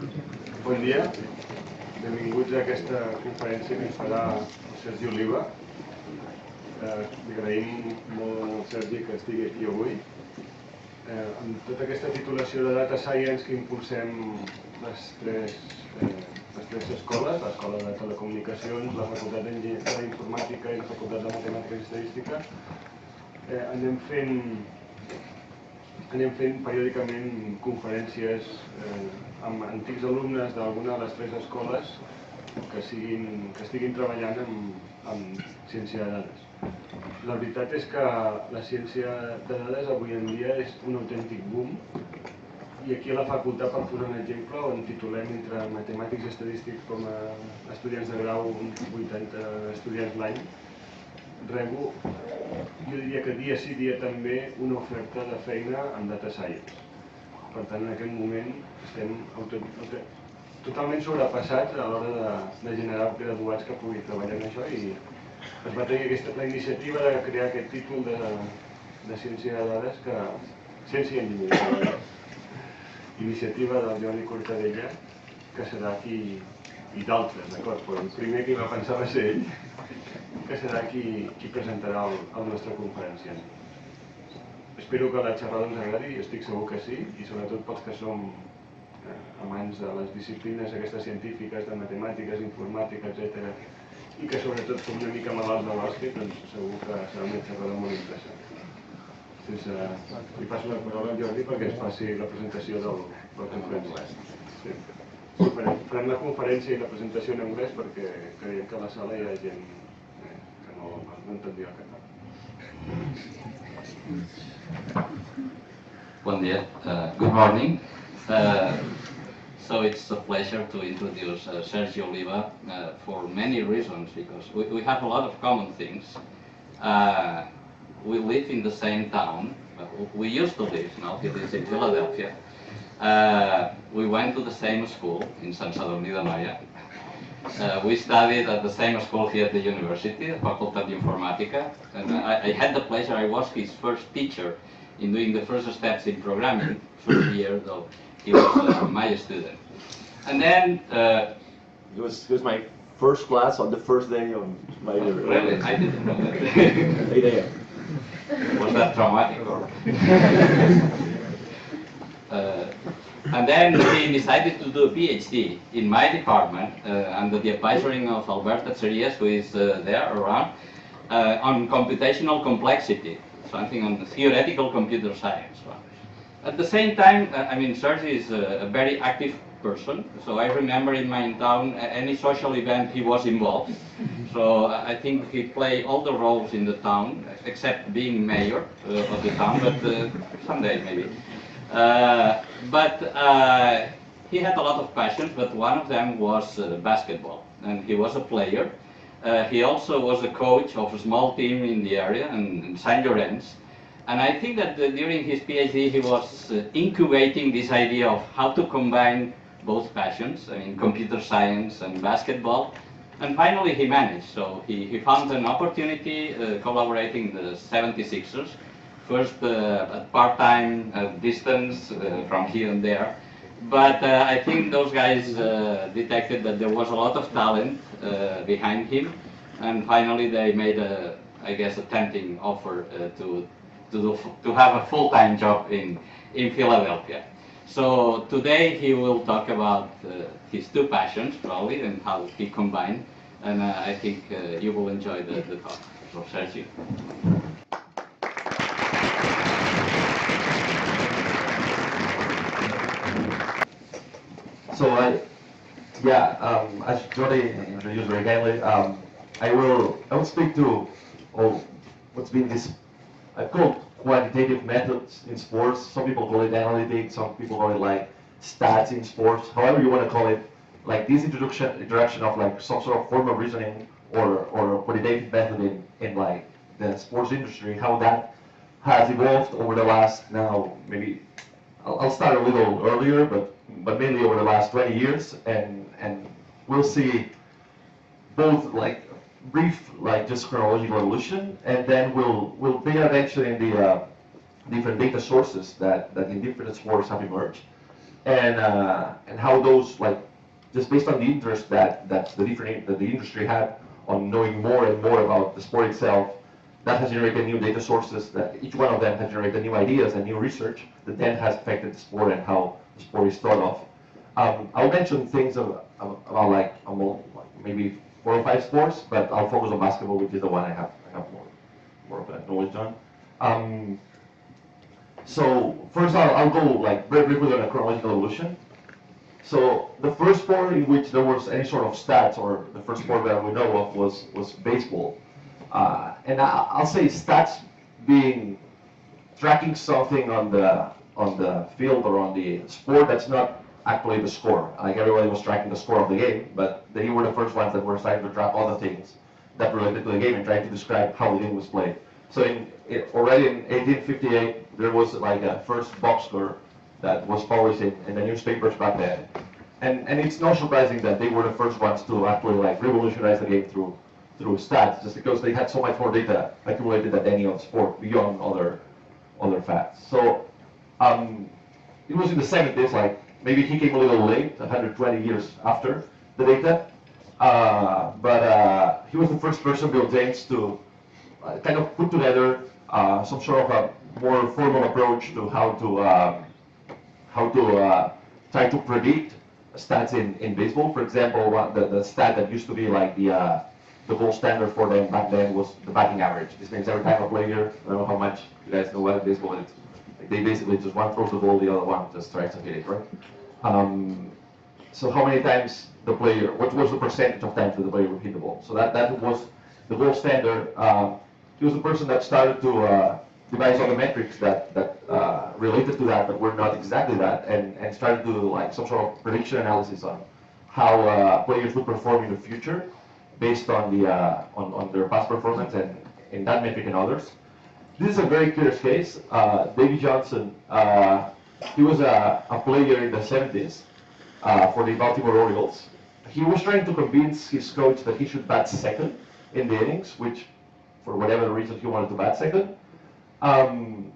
Bon dia, benvinguts a aquesta conferència que ens farà el Sergi Oliva. Li agraïm molt al Sergi que estigui aquí avui. Amb tota aquesta titulació de Data Science que impulsem les tres escoles, l'Escola de Telecomunicacions, la Facultat d'Enginyeria d'Informàtica i la Facultat de Matemàtiques i Estadística, anem fent periòdicament conferències amb antics alumnes d'alguna de les tres escoles que estiguin treballant amb ciència de dades. La veritat és que la ciència de dades avui en dia és un autèntic boom i aquí a la facultat, per posar un exemple, on titulem entre matemàtics i estadístics com a estudiants de grau, uns 80 estudiants l'any, rebo, jo diria que dia sí dia també, una oferta de feina en data science. Per tant, en aquest moment estem totalment sobrepassats a l'hora de generar graduats que puguin treballar en això i es va tenir la iniciativa de crear aquest títol de ciència de dades, ciència i enginyeria de dades, iniciativa del Jordi Cortadella, que serà aquí, i d'altres, d'acord, però el primer que va pensar va ser ell, que serà qui presentarà el nostre conferenciant. Espero que la xerrada ens agradi, estic segur que sí, i sobretot pels que som amants de les disciplines aquestes científiques, de matemàtiques, informàtica, etc., i que sobretot som una mica malalts de bàsquet, doncs segur que serà una xerrada molt interessant. Li passo la paraula al Jordi perquè ens faci la presentació del conferència. Sí. Farem la conferència i la presentació en anglès perquè creiem que a la sala hi ha gent que no entendia el català. Bon dia. Good morning. So it's a pleasure to introduce Sergi Oliva for many reasons, because we have a lot of common things. We live in the same town. We used to live, now he lives in Philadelphia. We went to the same school in San Sadurní d'Anoia. We studied at the same school here at the university, the Facultat d'Informàtica, and I had the pleasure, I was his first teacher in doing the first steps in programming, first year though he was my student. And then it was my first class on the first day of my year. Really? I didn't know that. 8 a.m. Was that traumatic or? And then he decided to do a PhD in my department under the advisory of Alberto Cerías, who is there around, on computational complexity, something on theoretical computer science. At the same time, Sergi is a very active person, so I remember in my town, any social event he was involved. So I think he played all the roles in the town, except being mayor of the town, but someday maybe. But he had a lot of passions, but one of them was basketball, and he was a player. He also was a coach of a small team in the area, in St. Llorenç. And I think that during his PhD he was incubating this idea of how to combine both passions, computer science and basketball. And finally he managed, so he found an opportunity collaborating the 76ers. First at part-time distance from here and there, but I think those guys detected that there was a lot of talent behind him, and finally they made a tempting offer to have a full-time job in Philadelphia. So today he will talk about his two passions probably and how he combined, and I think you will enjoy the talk. So Sergi. So as Jordi introduced very kindly, I will speak to what's been this I've called quantitative methods in sports. Some people call it analytics, some people call it like stats in sports. However you want to call it, like this introduction of like some sort of form of reasoning or quantitative method in like the sports industry, how that has evolved over the last now maybe I'll start a little earlier, but mainly over the last 20 years, and we'll see both like brief like just chronological evolution, and then we'll pay attention in the different data sources that in different sports have emerged. and how those, like, just based on the interest that the industry had on knowing more and more about the sport itself, that has generated new data sources, that each one of them has generated new ideas and new research that then has affected the sport and how the sport is thought of. I'll mention things about like maybe 4 or 5 sports, but I'll focus on basketball, which is the one I have more of a knowledge on. So first I'll go like very briefly on a chronological evolution. So the first sport in which there was any sort of stats, or the first sport that we know of, was baseball. And I'll say stats being tracking something on the field or on the sport that's not actually the score. Like everybody was tracking the score of the game, but they were the first ones that were starting to track other things that related to the game and trying to describe how the game was played. So already in 1858, there was like a first box score that was published in the newspapers back then. And it's not surprising that they were the first ones to actually like revolutionize the game through stats, just because they had so much more data accumulated than any other sport beyond other facts. So it was in the 70s, like maybe he came a little late, 120 years after the data, but he was the first person, Bill James, to kind of put together some sort of a more formal approach to how to try to predict stats in baseball. For example, the stat that used to be like the gold standard for them back then was the batting average. This means every time a player, I don't know how much you guys know about baseball, it's like they basically just one throws the ball, the other one just tries to hit it, right? So how many times the player, what was the percentage of times that the player would hit the ball? So that was the gold standard. He was the person that started to devise all the metrics that related to that, but were not exactly that, and started to do like some sort of prediction analysis on how players would perform in the future based on their past performance and in that metric and others. This is a very clear case. Davy Johnson, he was a player in the 70s for the Baltimore Orioles. He was trying to convince his coach that he should bat second in the innings, which for whatever reason he wanted to bat second. And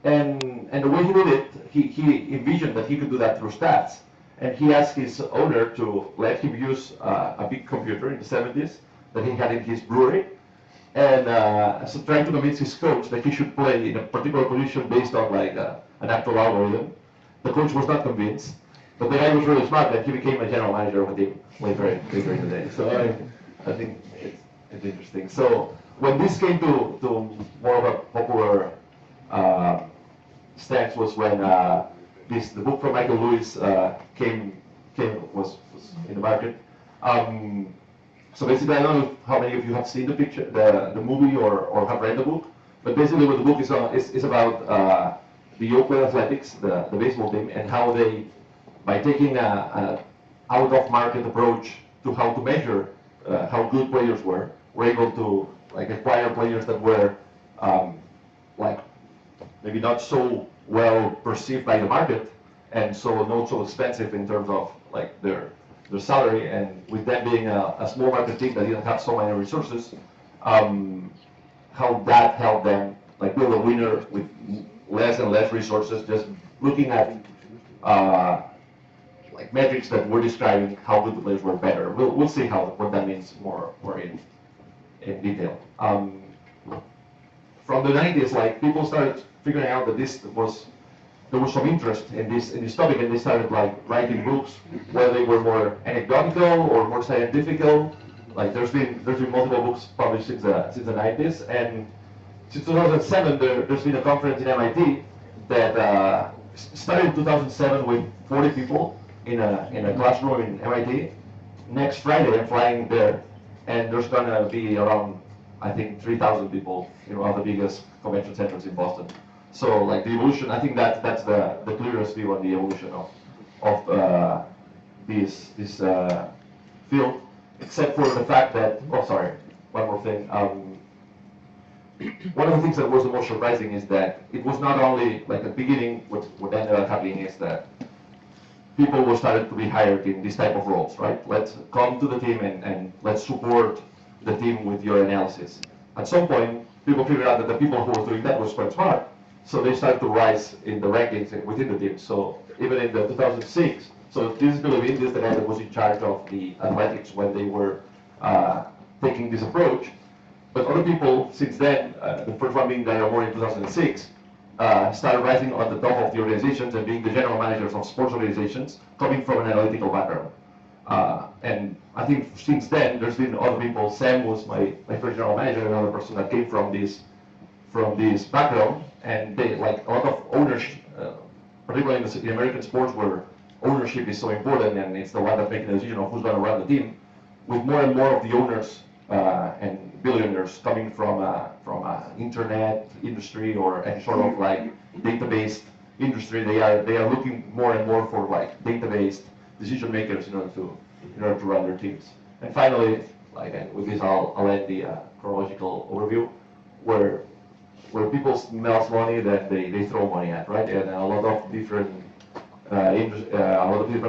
the way he did it, he envisioned that he could do that through stats. And he asked his owner to let him use a big computer in the 70s that he had in his brewery. And so trying to convince his coach that he should play in a particular position based on like an actual algorithm. The coach was not convinced, but the guy was really smart and he became a general manager of a team later in the day. So I think it's interesting. So when this came to more of a popular stance was when the book from Michael Lewis was in the market. So basically, I don't know how many of you have seen the movie or have read the book, but basically what the book is about the Oakland Athletics, the baseball team, and how they, by taking an out-of-market approach to how to measure how good players were able to like acquire players that were like maybe not so well perceived by the market, and so not so expensive in terms of like their salary, and with them being a small market team that didn't have so many resources, how that helped them like build a winner with less and less resources, just looking at like metrics that were describing how good the players were better. We'll see what that means more in detail. From the 90s, like people started figuring out that there was some interest in this topic, and they started like writing books, whether they were more anecdotal or more scientifical. Like there's been multiple books published since the 90s, and since 2007 there's been a conference in MIT that started in 2007 with 40 people in a classroom in MIT. Next Friday I'm flying there, and there's gonna be around, I think, 3,000 people in one of the biggest convention centers in Boston. So like the evolution, I think that's the clearest view on the evolution of this field, except for the fact that, one more thing. One of the things that was the most surprising is that it was not only like at the beginning, what ended up happening is that people were started to be hired in this type of roles, right? Let's come to the team and let's support the team with your analysis. At some point, people figured out that the people who were doing that was quite smart, so they started to rise in the rankings within the team. So even in the 2006. So this is Golovin, this is the guy that was in charge of the athletics when they were taking this approach. But other people since then, the first one being Grau in 2006, started rising on the top of the organizations and being the general managers of sports organizations, coming from an analytical background. And I think since then, there's been other people. Sam was my first general manager, another person that came from this background, and they, like a lot of owners, particularly in American sports where ownership is so important and it's the one that makes the decision of who's going to run the team, with more and more of the owners and billionaires coming from internet industry or any sort of like database industry, they are looking more and more for like database decision makers in order to run their teams. And finally, like, and with this I'll end the chronological overview, where people smell money that they throw money at, right? And a lot of different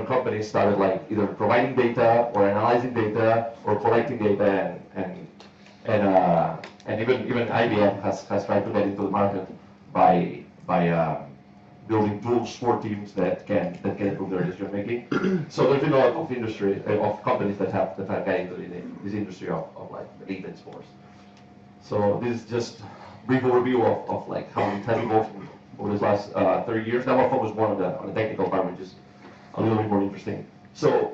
companies started like either providing data or analyzing data or collecting data, and even IBM has tried to get into the market by building tools for teams that can improve their decision making. So there's been a lot of industry of companies that have got into this industry of like data and sports. So this is just a brief overview of like how it has evolved over this last 30 years. Now I'll focus more on the technical part, which is a little bit more interesting. So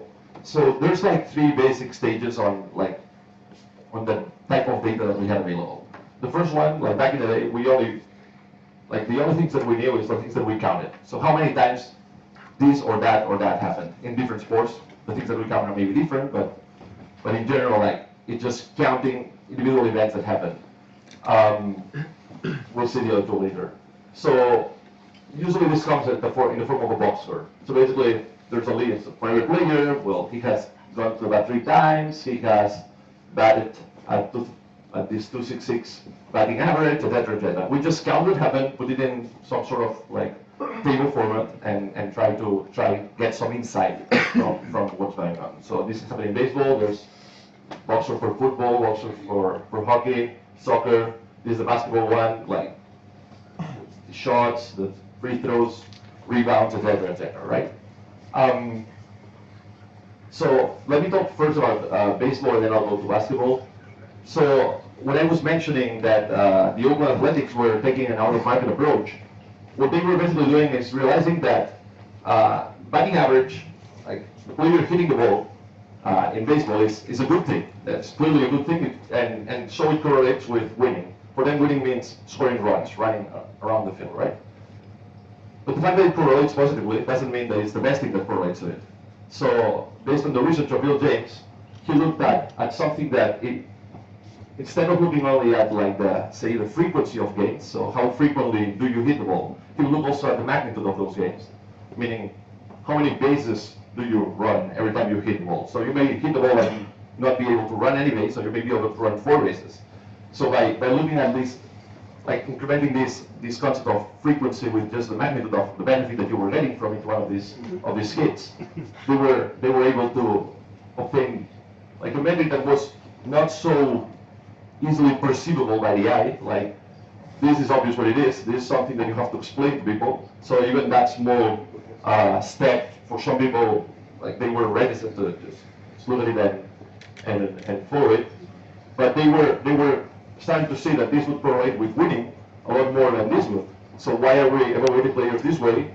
there's like three basic stages on the type of data that we had available. The first one, like back in the day, the only things that we knew is the things that we counted. So how many times this or that happened in different sports. The things that we count are maybe different, but in general, like it's just counting individual events that happened. We'll see the other two later. So usually this comes in the form of a box score. So basically, there's a list for every player. Well, he has gone to about 3 times. He has batted at this 266 batting average, etc., etc. We just count what happened, put it in some sort of like table format, and try to get some insight from what's going on. So this is happening in baseball. There's boxer for football, boxer for hockey, soccer. This is the basketball one, like the shots, the free throws, rebounds, etc., etc. Right? So let me talk first about baseball, and then I'll go to basketball. So when I was mentioning that the Oakland Athletics were taking an out-of-market approach, what they were basically doing is realizing that batting average, like the player hitting the ball in baseball, is a good thing. That's clearly a good thing, and so it correlates with winning. For them, winning means scoring runs, running around the field, right? But the fact that it correlates positively doesn't mean that it's the best thing that correlates to it. So based on the research of Bill James, he looked at something that instead of looking only at like the frequency of gains, so how frequently do you hit the ball, he would look also at the magnitude of those gains, meaning how many bases do you run every time you hit the ball. So you may hit the ball and not be able to run any base, so you may be able to run 4 bases. So by looking at this, like incrementing this concept of frequency with just the magnitude of the benefit that you were getting from each one of these hits, they were able to obtain like a metric that was not so easily perceivable by the eye. Like this is obvious what it is. This is something that you have to explain to people. So even that small step for some people, like they were reticent to just look at it and follow it. But they were starting to see that this would correlate with winning a lot more than this would. So why are we evaluating players this way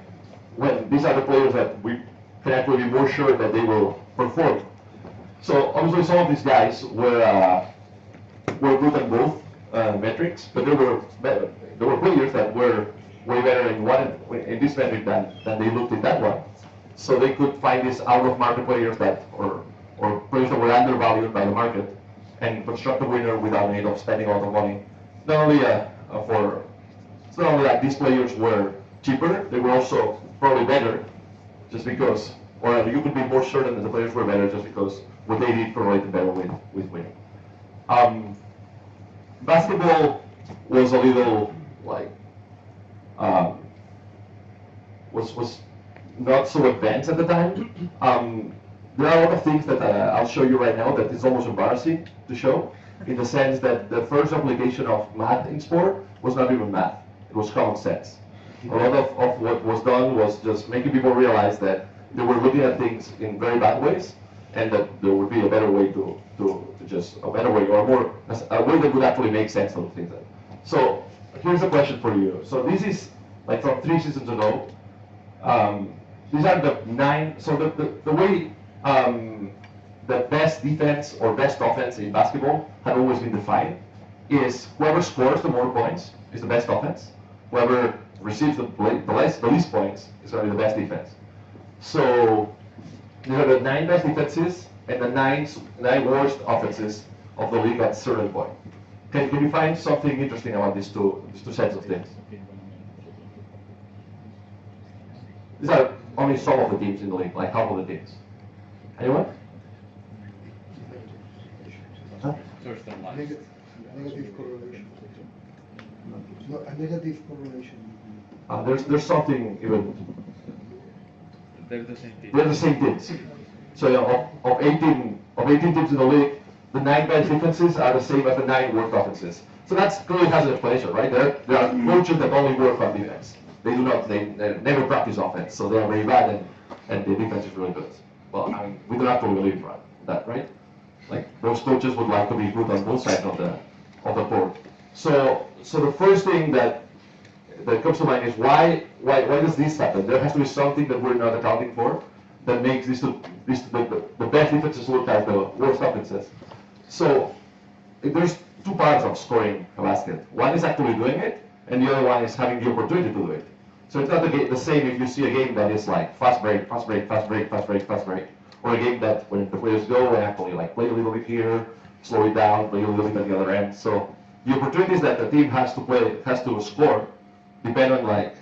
when these are the players that we can actually be more sure that they will perform? So obviously some of these guys were good at both metrics, but there were players that were way better in this metric than they looked in that one. So they could find these out-of-market players or players that were undervalued by the market and construct a winner without need of spending a lot of money. It's not only that these players were cheaper, they were also probably better, just because, or you could be more certain that the players were better just because what they did correlated better with winning. Basketball was a little like was not so advanced at the time. There are a lot of things that I'll show you right now that is almost embarrassing to show, in the sense that the first application of math in sport was not even math, it was common sense. A lot of what was done was just making people realize that they were looking at things in very bad ways, and that there would be a better way to just a better way, or more a way that would actually make sense of things. So here's a question for you. So this is like from 3 seasons ago. These are the 9. So the way the best defense or best offense in basketball had always been defined is whoever scores the more points is the best offense. Whoever receives the least points is going to be the best defense. So these are the 9 best defenses and the 9 worst offenses of the league at a certain point. Can you find something interesting about these two sets of things? These are only some of the teams in the league, like half of the teams. Anyone? Huh? Negative correlation. No, a negative correlation. There's something even. They're the same team. They're the same teams. So of 18 teams in the league, the 9 best defenses are the same as the 9 worst offenses. So that clearly has an explanation, right? There are coaches that only work on defense. They never practice offense, so they are very bad, and the defense is really good. Well, I mean, we don't have to believe that, right? Like those coaches would like to be good on both sides of the court. So the first thing that comes to mind is why does this happen? There has to be something that we're not accounting for that makes the best defenses look like the worst offenses. So there's 2 parts of scoring a basket. One is actually doing it, and the other one is having the opportunity to do it. So it's not the same if you see a game that is like fast break, fast break, fast break, fast break, fast break, or a game that when the players go and actually like play a little bit here, slow it down, play a little bit at the other end. So the opportunities that the team has to score depend on like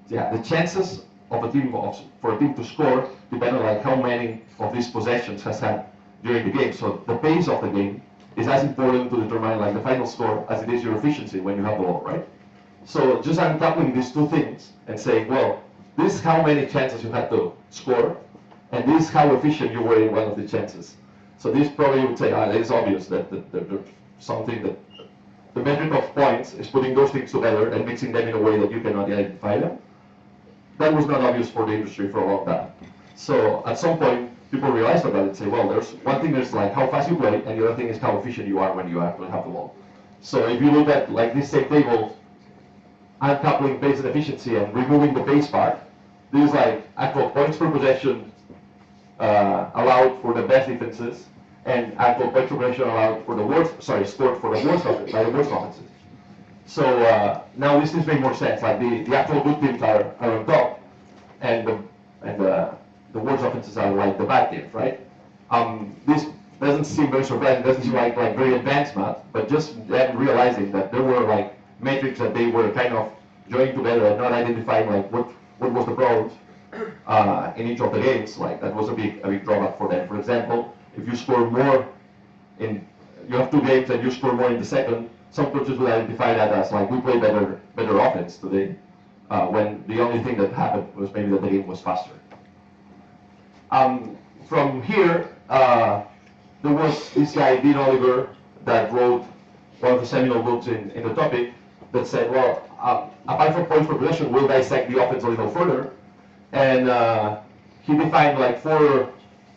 the chances of a team for a team to score depend on like how many of these possessions has had during the game. So the pace of the game is as important to determine like the final score as it is your efficiency when you have the ball, right? So just uncoupling these 2 things and saying, well, this is how many chances you had to score, and this is how efficient you were in one of the chances. So this probably would say, it's obvious that there's something that the metric of points is putting those things together and mixing them in a way that you cannot identify them. That was not obvious for the industry for a long time. So at some point, people realized about it and say, well, there's one thing is like how fast you play, and the other thing is how efficient you are when you actually have the ball. So if you look at like this same table, uncoupling pace and efficiency and removing the pace part, this is like actual points per possession allowed for the best defenses, and actual points per possession allowed for the worst, scored for the worst offenses. So now these things make more sense. Like the actual good teams are on top, and the worst offenses are like the bad teams, right? This doesn't seem very surprising. Doesn't seem like very advanced math, but just them realizing that there were like metrics that they were kind of joining together and not identifying like what was the problem in each of the games. Like that was a big drawback for them. For example, if you score more you have 2 games and you score more in the second, some coaches will identify that as like we play better offense today, when the only thing that happened was maybe that the game was faster. From here, there was this guy, Dean Oliver, that wrote one of the seminal books in the topic that said, well, apart from points per possession, we'll dissect the offense a little further. And he defined like 4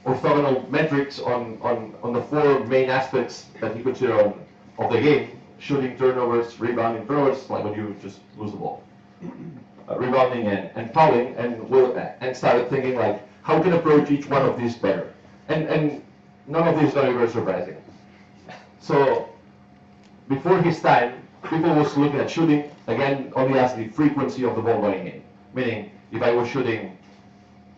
orthogonal metrics on the 4 main aspects that he considered of the game: shooting, turnovers, rebounding, turnovers, like when you just lose the ball, rebounding and fouling, and started thinking like, how can I approach each one of these better? And none of these is going to be very surprising. So before his time, people was looking at shooting, again, only as the frequency of the ball going in. Meaning, if I was shooting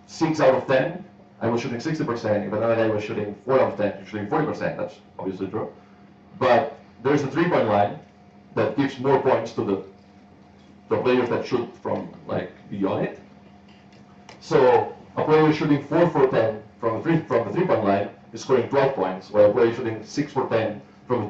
6 out of 10, I was shooting 60%. If another guy was shooting 4 out of 10, you're shooting 40%. That's obviously true. But there's a 3-point line that gives more points to the players that shoot from like beyond it. So a player shooting 4 for 10 from the 3-point line is scoring 12 points, while a player shooting 6 for 10 from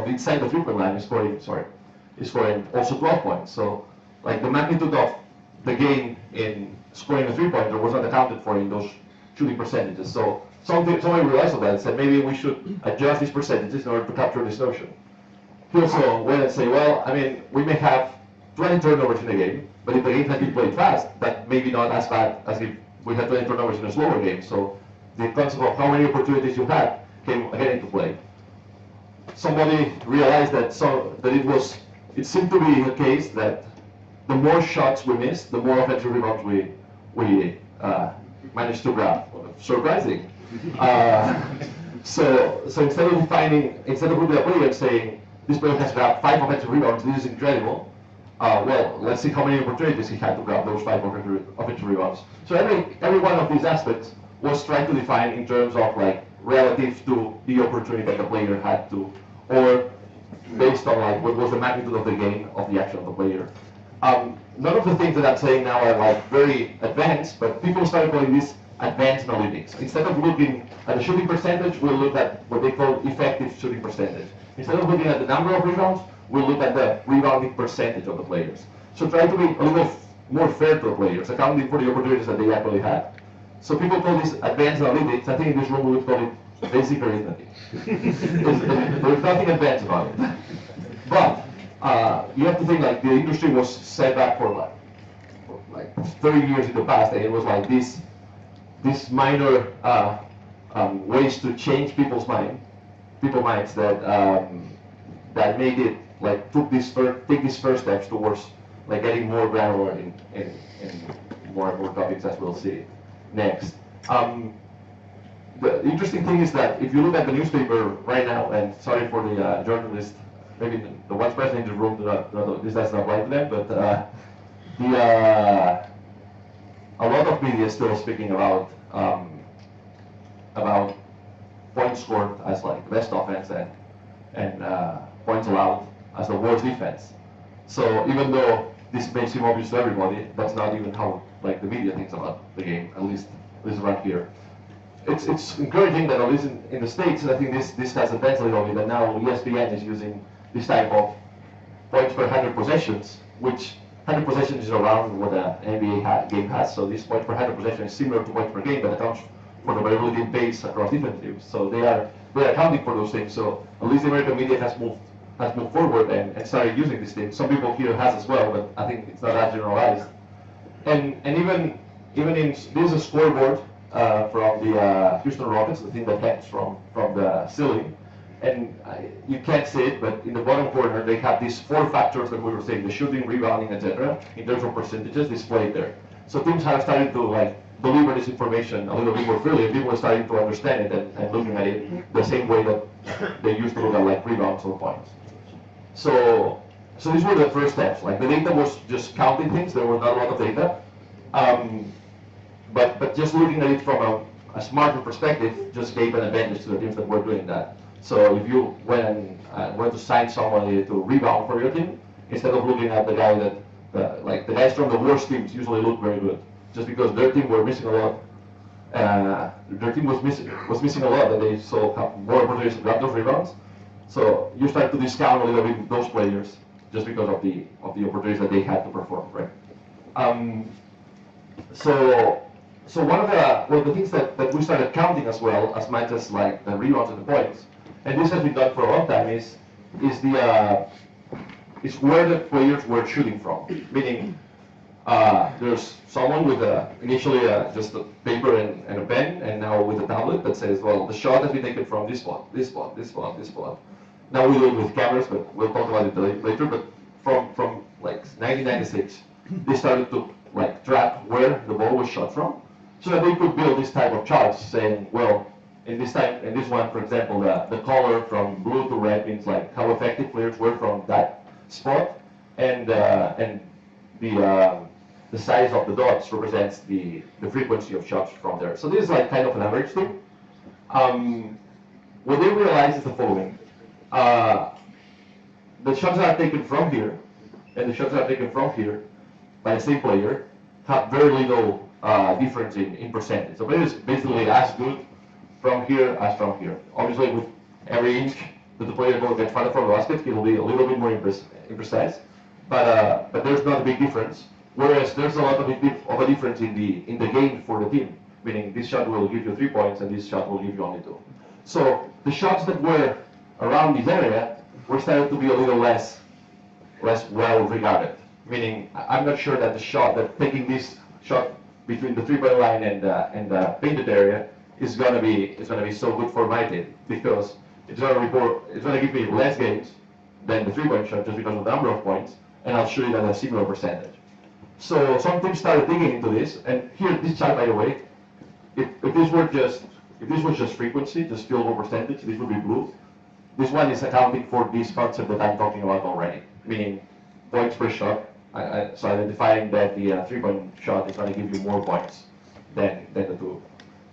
inside the 3-point line is scoring also 12 points. So like the magnitude of the gain in scoring a 3-pointer was not accounted for in those shooting percentages. So somebody realized that and said maybe we should adjust these percentages in order to capture this notion. He also went and say, well, I mean, we may have 20 turnovers in a game, but if the game had been played fast, that may be not as bad as if we had 20 turnovers in a slower game. So the concept of how many opportunities you had came again into play. Somebody realized that it seemed to be the case that the more shots we missed, the more offensive rebounds we managed to grab. Surprising. So instead of looking at a player and saying this player has grabbed 5 offensive rebounds, this is incredible. Well, let's see how many opportunities he had to grab those 5 offensive rebounds. So every one of these aspects was tried to define in terms of like relative to the opportunity that the player had to, or based on like what was the magnitude of the gain of the action of the player. None of the things that I'm saying now are like very advanced, but people started calling this advanced analytics. Instead of looking at the shooting percentage, we'll look at what they call effective shooting percentage. Instead of looking at the number of rebounds, we'll look at the rebounding percentage of the players. So try to be a little more fair to the players, accounting for the opportunities that they actually had. So people call this advanced analytics. I think in this room we would call it basic arithmetic. There's nothing advanced about it. But you have to think like the industry was set back for like 30 years in the past, and it was like these minor ways to change people's minds that made it like take these first steps towards like getting more granular in more and more topics, as we'll see next. The interesting thing is that if you look at the newspaper right now, and sorry for the journalist, maybe the ones present in the room, this does not apply to them, but a lot of media is still speaking about points scored as like best offense and points allowed as the worst defense. So even though this may seem obvious to everybody, that's not even how like the media thinks about the game, at least around here. It's encouraging that at least in the States, I think this has advanced a little bit, and now ESPN is using this type of points per 100 possessions, which 100 possessions is around what an NBA game has. So this points per 100 possession is similar to points per game, but accounts for the variability in pace across different teams. So they are accounting for those things. So at least the American media has moved forward and started using these things. Some people here has as well, but I think it's not as generalized. And even in this is a scoreboard from the Houston Rockets, the thing that hangs from the ceiling. And you can't see it, but in the bottom corner they have these 4 factors that we were saying: the shooting, rebounding, etc. in terms of percentages displayed there. So teams have started to like deliver this information a little bit more freely, and people are starting to understand it and looking at it the same way that they used to look at like rebounds or points. So these were the first steps. Like the data was just counting things. There was not a lot of data, but just looking at it from a smarter perspective just gave an advantage to the teams that were doing that. So if you went to sign somebody to rebound for your team, instead of looking at the guy the guys from the worst teams usually look very good, just because their team were missing a lot. Their team was missing a lot, and they so have more opportunities to grab those rebounds. So you start to discount a little bit those players just because of the opportunities that they had to perform, right? So one of the things that we started counting as well, as much as like the rebounds and the points, and this has been done for a long time, is where the players were shooting from. Meaning, there's someone with initially just a paper and a pen, and now with a tablet that says, well, the shot has been taken from this spot, this spot, this spot, this spot. Now we do it with cameras, but we'll talk about it later. But from like 1996, they started to like track where the ball was shot from, so that they could build this type of charts saying, well, in this one, for example, the color from blue to red means like how effective players were from that spot, and the size of the dots represents the frequency of shots from there. So this is like kind of an average thing. What they realized is the following: the shots that are taken from here and the shots that are taken from here by the same player have very little difference in percentage. So it is basically as good from here as from here. Obviously, with every inch that the player gets farther from the basket, it will be a little bit more imprecise. But there's not a big difference. Whereas there's a lot of a difference in the gain for the team. Meaning this shot will give you 3 points and this shot will give you only 2. So the shots that were around this area were started to be a little less well regarded. meaning I'm not sure that the shot, that taking this shot between the 3-point line and the painted area is gonna be so good for my team, because it's gonna give me less games than the 3-point shot just because of the number of points, and I'll shoot it at a similar percentage. So some teams started digging into this, and here this chart, by the way, if this was just frequency, just field goal percentage, this would be blue. This one is accounting for this concept that I'm talking about already, meaning points per shot. So identifying that the 3-point shot is going to give you more points than the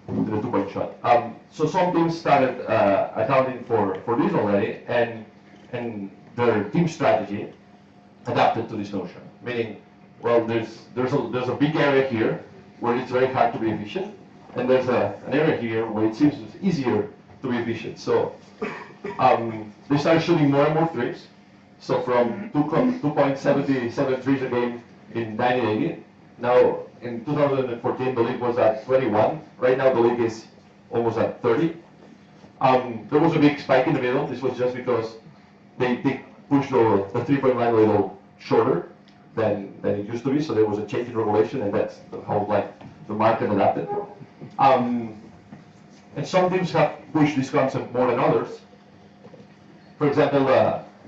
2-point shot. So some teams started accounting for this already, and their team strategy adapted to this notion. Meaning, well, there's a big area here where it's very hard to be efficient, and there's an area here where it seems easier to be efficient. So they started shooting more and more threes. So from 2.77 threes a game in 1980, now in 2014 the league was at 21. Right now the league is almost at 30. There was a big spike in the middle. This was just because they pushed the 3-point line a little shorter than it used to be. So there was a change in regulation, and that's how the market adapted. And some teams have pushed this concept more than others. For example,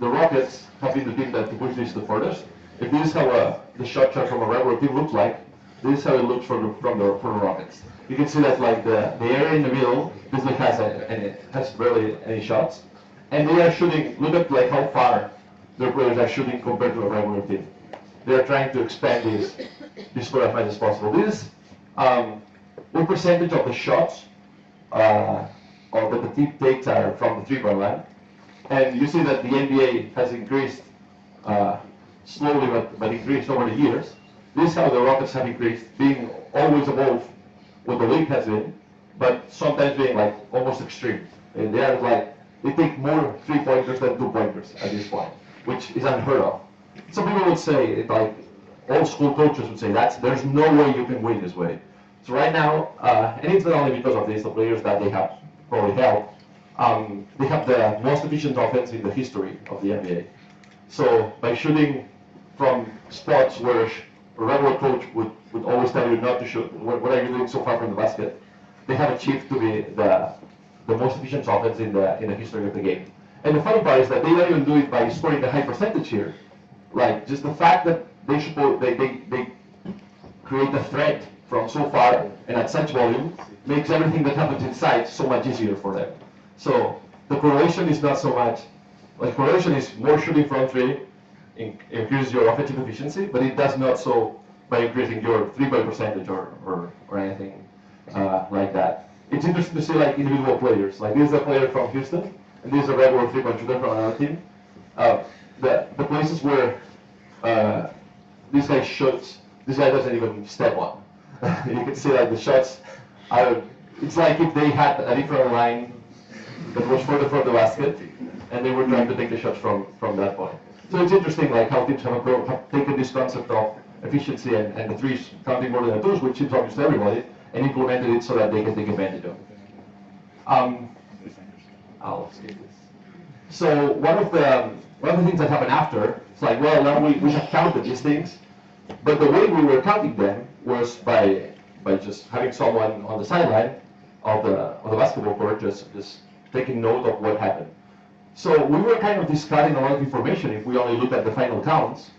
the Rockets have been the team that pushed this the furthest. If this is how the shot chart from a regular team looks like, this is how it looks from the Rockets. You can see that the area in the middle basically has barely any shots, and they are shooting. Look at how far their players are shooting compared to a regular team. They are trying to expand this score as much as possible. This is what percentage of the shots or that the team takes are from the 3-point line. And you see that the NBA has increased slowly, but increased over the years. This is how the Rockets have increased, being always above what the league has been, but sometimes being almost extreme. And they take more 3-pointers than 2-pointers at this point, which is unheard of. Some people would say, old school coaches would say, there's no way you can win this way. So right now, and it's not only because of this, the players that they have probably helped. They have the most efficient offense in the history of the NBA. So by shooting from spots where a regular coach would always tell you not to shoot, what are you doing so far from the basket, they have achieved to be the most efficient offense in the history of the game. And the funny part is that they don't even do it by scoring a high percentage here. Just the fact that they create a threat from so far and at such volume makes everything that happens inside so much easier for them. So the correlation is not so much, correlation is more shooting from 3 increases your offensive efficiency, but it does not so by increasing your 3-point percentage or anything like that. It's interesting to see individual players. This is a player from Houston, and this is a regular 3-point shooter from another team. The places where this guy shoots, this guy doesn't even step on. You can see the shots are, it's like if they had a different line that was further from the basket, and they were trying to take the shots from that point. So it's interesting how teams have taken this concept of efficiency and the threes counting more than the twos, which seems obvious to everybody, and implemented it so that they can take advantage of it. I'll skip this. So one of the things that happened after, it's now we have counted these things, but the way we were counting them was by just having someone on the sideline of the basketball court just taking note of what happened. So we were kind of discarding a lot of information if we only looked at the final counts,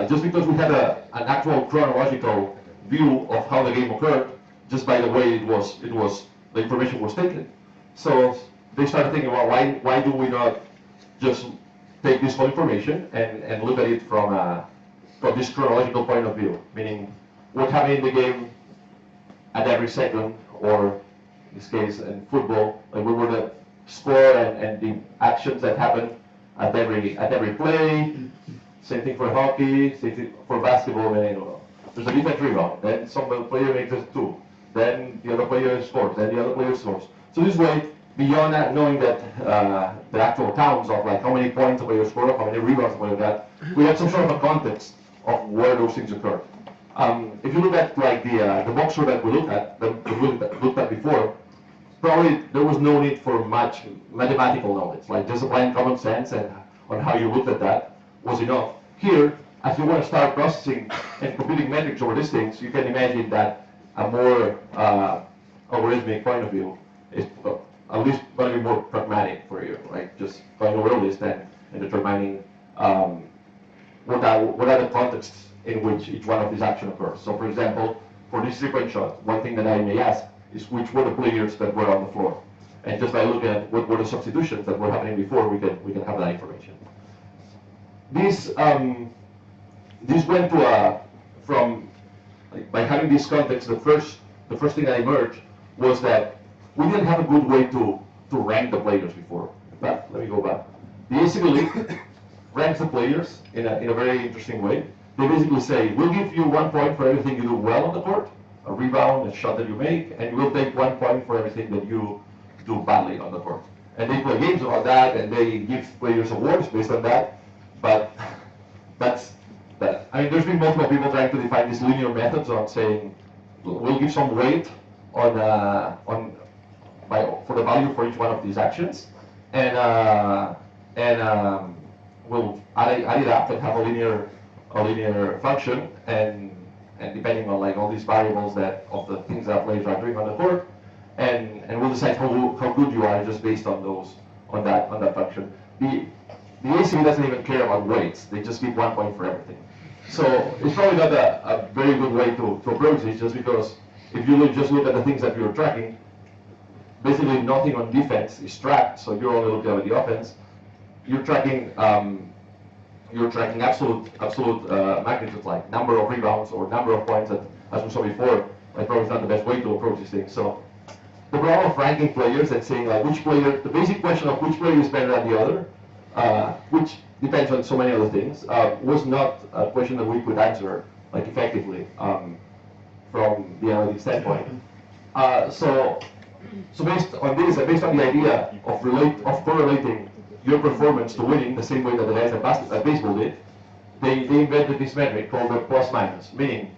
just because we had an actual chronological view of how the game occurred, just by the way the information was taken. So they started thinking, well, why do we not just take this whole information and look at it from this chronological point of view, meaning what happened in the game at every second, or in this case in football, we were the score and the actions that happen at every play. Same thing for hockey, same thing for basketball. There's a defense rebound, then some player makes a 2, then the other player scores, then the other player scores. So this way, beyond that, knowing that the actual counts of how many points a player scored, how many rebounds a player got, we had some sort of a context of where those things occur. If you look at the box score that we looked at before, probably there was no need for much mathematical knowledge. Just applying common sense and on how you looked at that was enough. Here, as you want to start processing and computing metrics over these things, you can imagine that a more algorithmic point of view is at least going to be more pragmatic for you, right? Just going over a list and determining what are the contexts in which each one of these actions occurs. So, for example, for this three-point shot, one thing that I may ask is which were the players that were on the floor, and just by looking at what were the substitutions that were happening before, we can have that information. This went to by having this context, the first thing that emerged was that we didn't have a good way to rank the players before. In fact, let me go back. The ACB League ranks the players in a very interesting way. They basically say, we'll give you 1 point for everything you do well on the court, a rebound, a shot that you make, and we'll take 1 point for everything that you do badly on the court. And they play games about that, and they give players awards based on that. But that's that. I mean, there's been multiple people trying to define these linear methods on saying, we'll give some weight for the value for each one of these actions, and we'll add it up and have a linear function, and depending on like all these variables of the things that players are doing on the court, and we'll decide how good you are just based on that function. The ACB doesn't even care about weights; they just give 1 point for everything. So it's probably not a very good way to approach this, just because if you just look at the things that you're tracking, basically nothing on defense is tracked, so you're only looking at the offense. You're tracking absolute magnitudes, like number of rebounds or number of points, that, as we saw before, like probably not the best way to approach these things. So the problem of ranking players and saying like which player, the basic question of which player is better than the other, which depends on so many other things, was not a question that we could answer like effectively from the analytics standpoint. So based on this, and based on the idea of correlating your performance to winning the same way that the guys at baseball did, they invented this metric called the plus-minus, meaning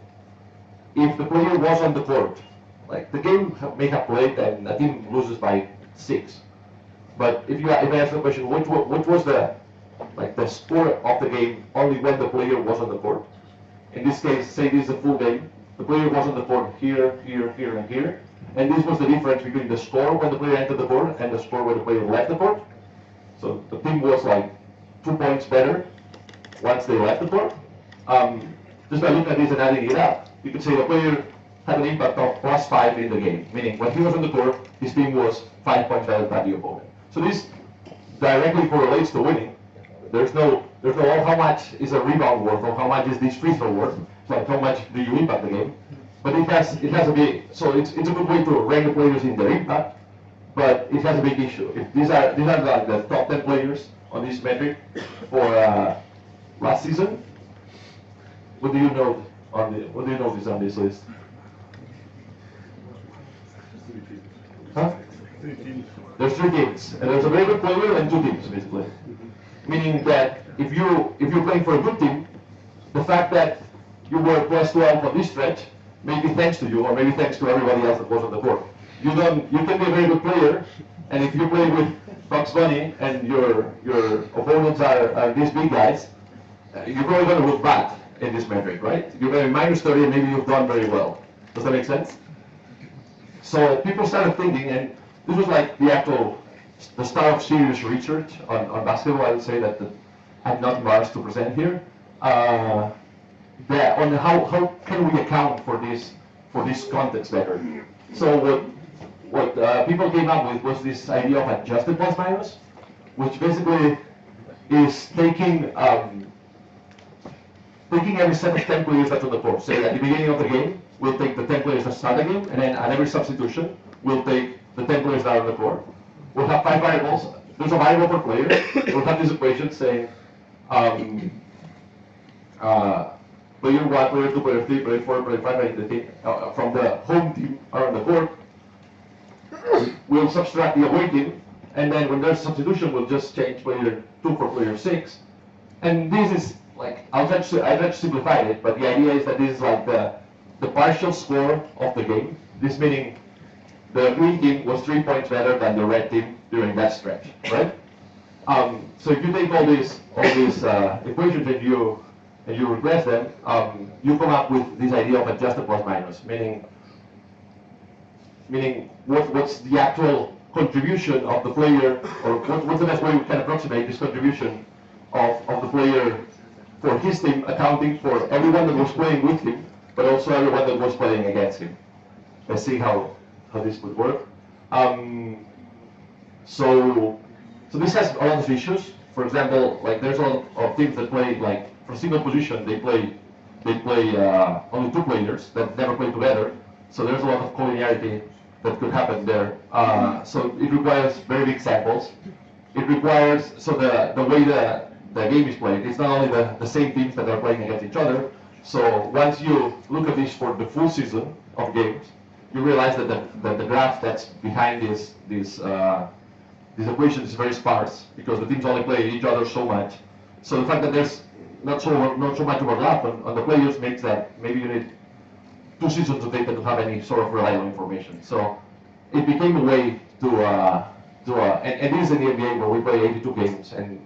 if the player was on the court, like the game may have played and a team loses by 6, but if I ask the question, what was the score of the game only when the player was on the court? In this case, say this is a full game, the player was on the court here, here, here, and here, and this was the difference between the score when the player entered the court and the score when the player left the court. So the team was like 2 points better once they left the court. Just by looking at this and adding it up, you could say the player had an impact of +5 in the game, meaning when he was on the court, his team was 5 points better than the opponent. So this directly correlates to winning. There's no how much is a rebound worth or how much is this free throw worth. It's like how much do you impact the game. But it has a big, so it's a good way to rank the players in their impact. But it has a big issue. If these are like the top 10 players on this metric for last season. What do you notice on this list? Huh? 3 teams. There's 3 teams, and there's a very good player and 2 teams basically. Meaning that if you're playing for a good team, the fact that you were +12 on this stretch, maybe thanks to you or maybe thanks to everybody else that was on the court. You can be a very good player, and if you play with Bugs Bunny and your opponents are these big guys, you're probably going to look bad in this metric, right? You're going to be -30 and maybe you've done very well. Does that make sense? So people started thinking, and this was like the start of serious research on basketball. I would say that I have not much to present here. On how can we account for this context better? So what people came up with was this idea of adjusted plus-minus, which basically is taking every set of 10 players that's on the court. Say at the beginning of the game, we'll take the 10 players that start the game, and then at every substitution, we'll take the 10 players that are on the court. We'll have 5 variables. There's a variable per player. We'll have this equation saying player 1, player 2, player 3, player 4, player 5, and the team from the home team are on the court. We'll subtract the away team, and then when there's substitution, we'll just change player 2 for player 6. And this is like, I try to simplify it, but the idea is that this is like the partial score of the game. This meaning the green team was 3 points better than the red team during that stretch, right? So if you take all these equations and and you regress them, you come up with this idea of adjusted plus minus, meaning what's the actual contribution of the player, or what's the best way we can approximate this contribution of the player for his team, accounting for everyone that was playing with him, but also everyone that was playing against him. Let's see how this would work. So this has a lot of issues. For example, like there's a lot of teams that play like for single position, they play only 2 players that never play together. So there's a lot of collinearity that could happen there. So it requires very big samples. It requires, so the way the game is played, it's not only the same teams that are playing against each other. So once you look at this for the full season of games, you realize that the graph that's behind this equation is very sparse because the teams only play each other so much. So the fact that there's not so much overlap on the players makes that maybe you need 2 seasons of data to have any sort of reliable information. So it became a way and it is in the NBA where we play 82 games and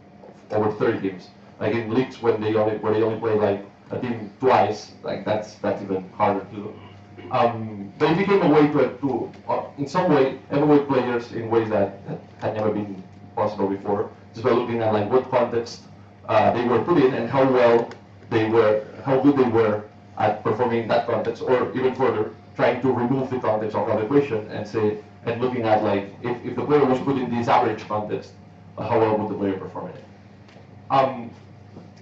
over 30 games. Like in leagues where they only play like a team twice, like that's even harder to do. But it became a way to in some way, evaluate players in ways that had never been possible before, just by looking at like what context they were put in and how good they were at performing in that context, or even further, trying to remove the context of the equation and looking at like if the player was put in this average context, how well would the player perform in it?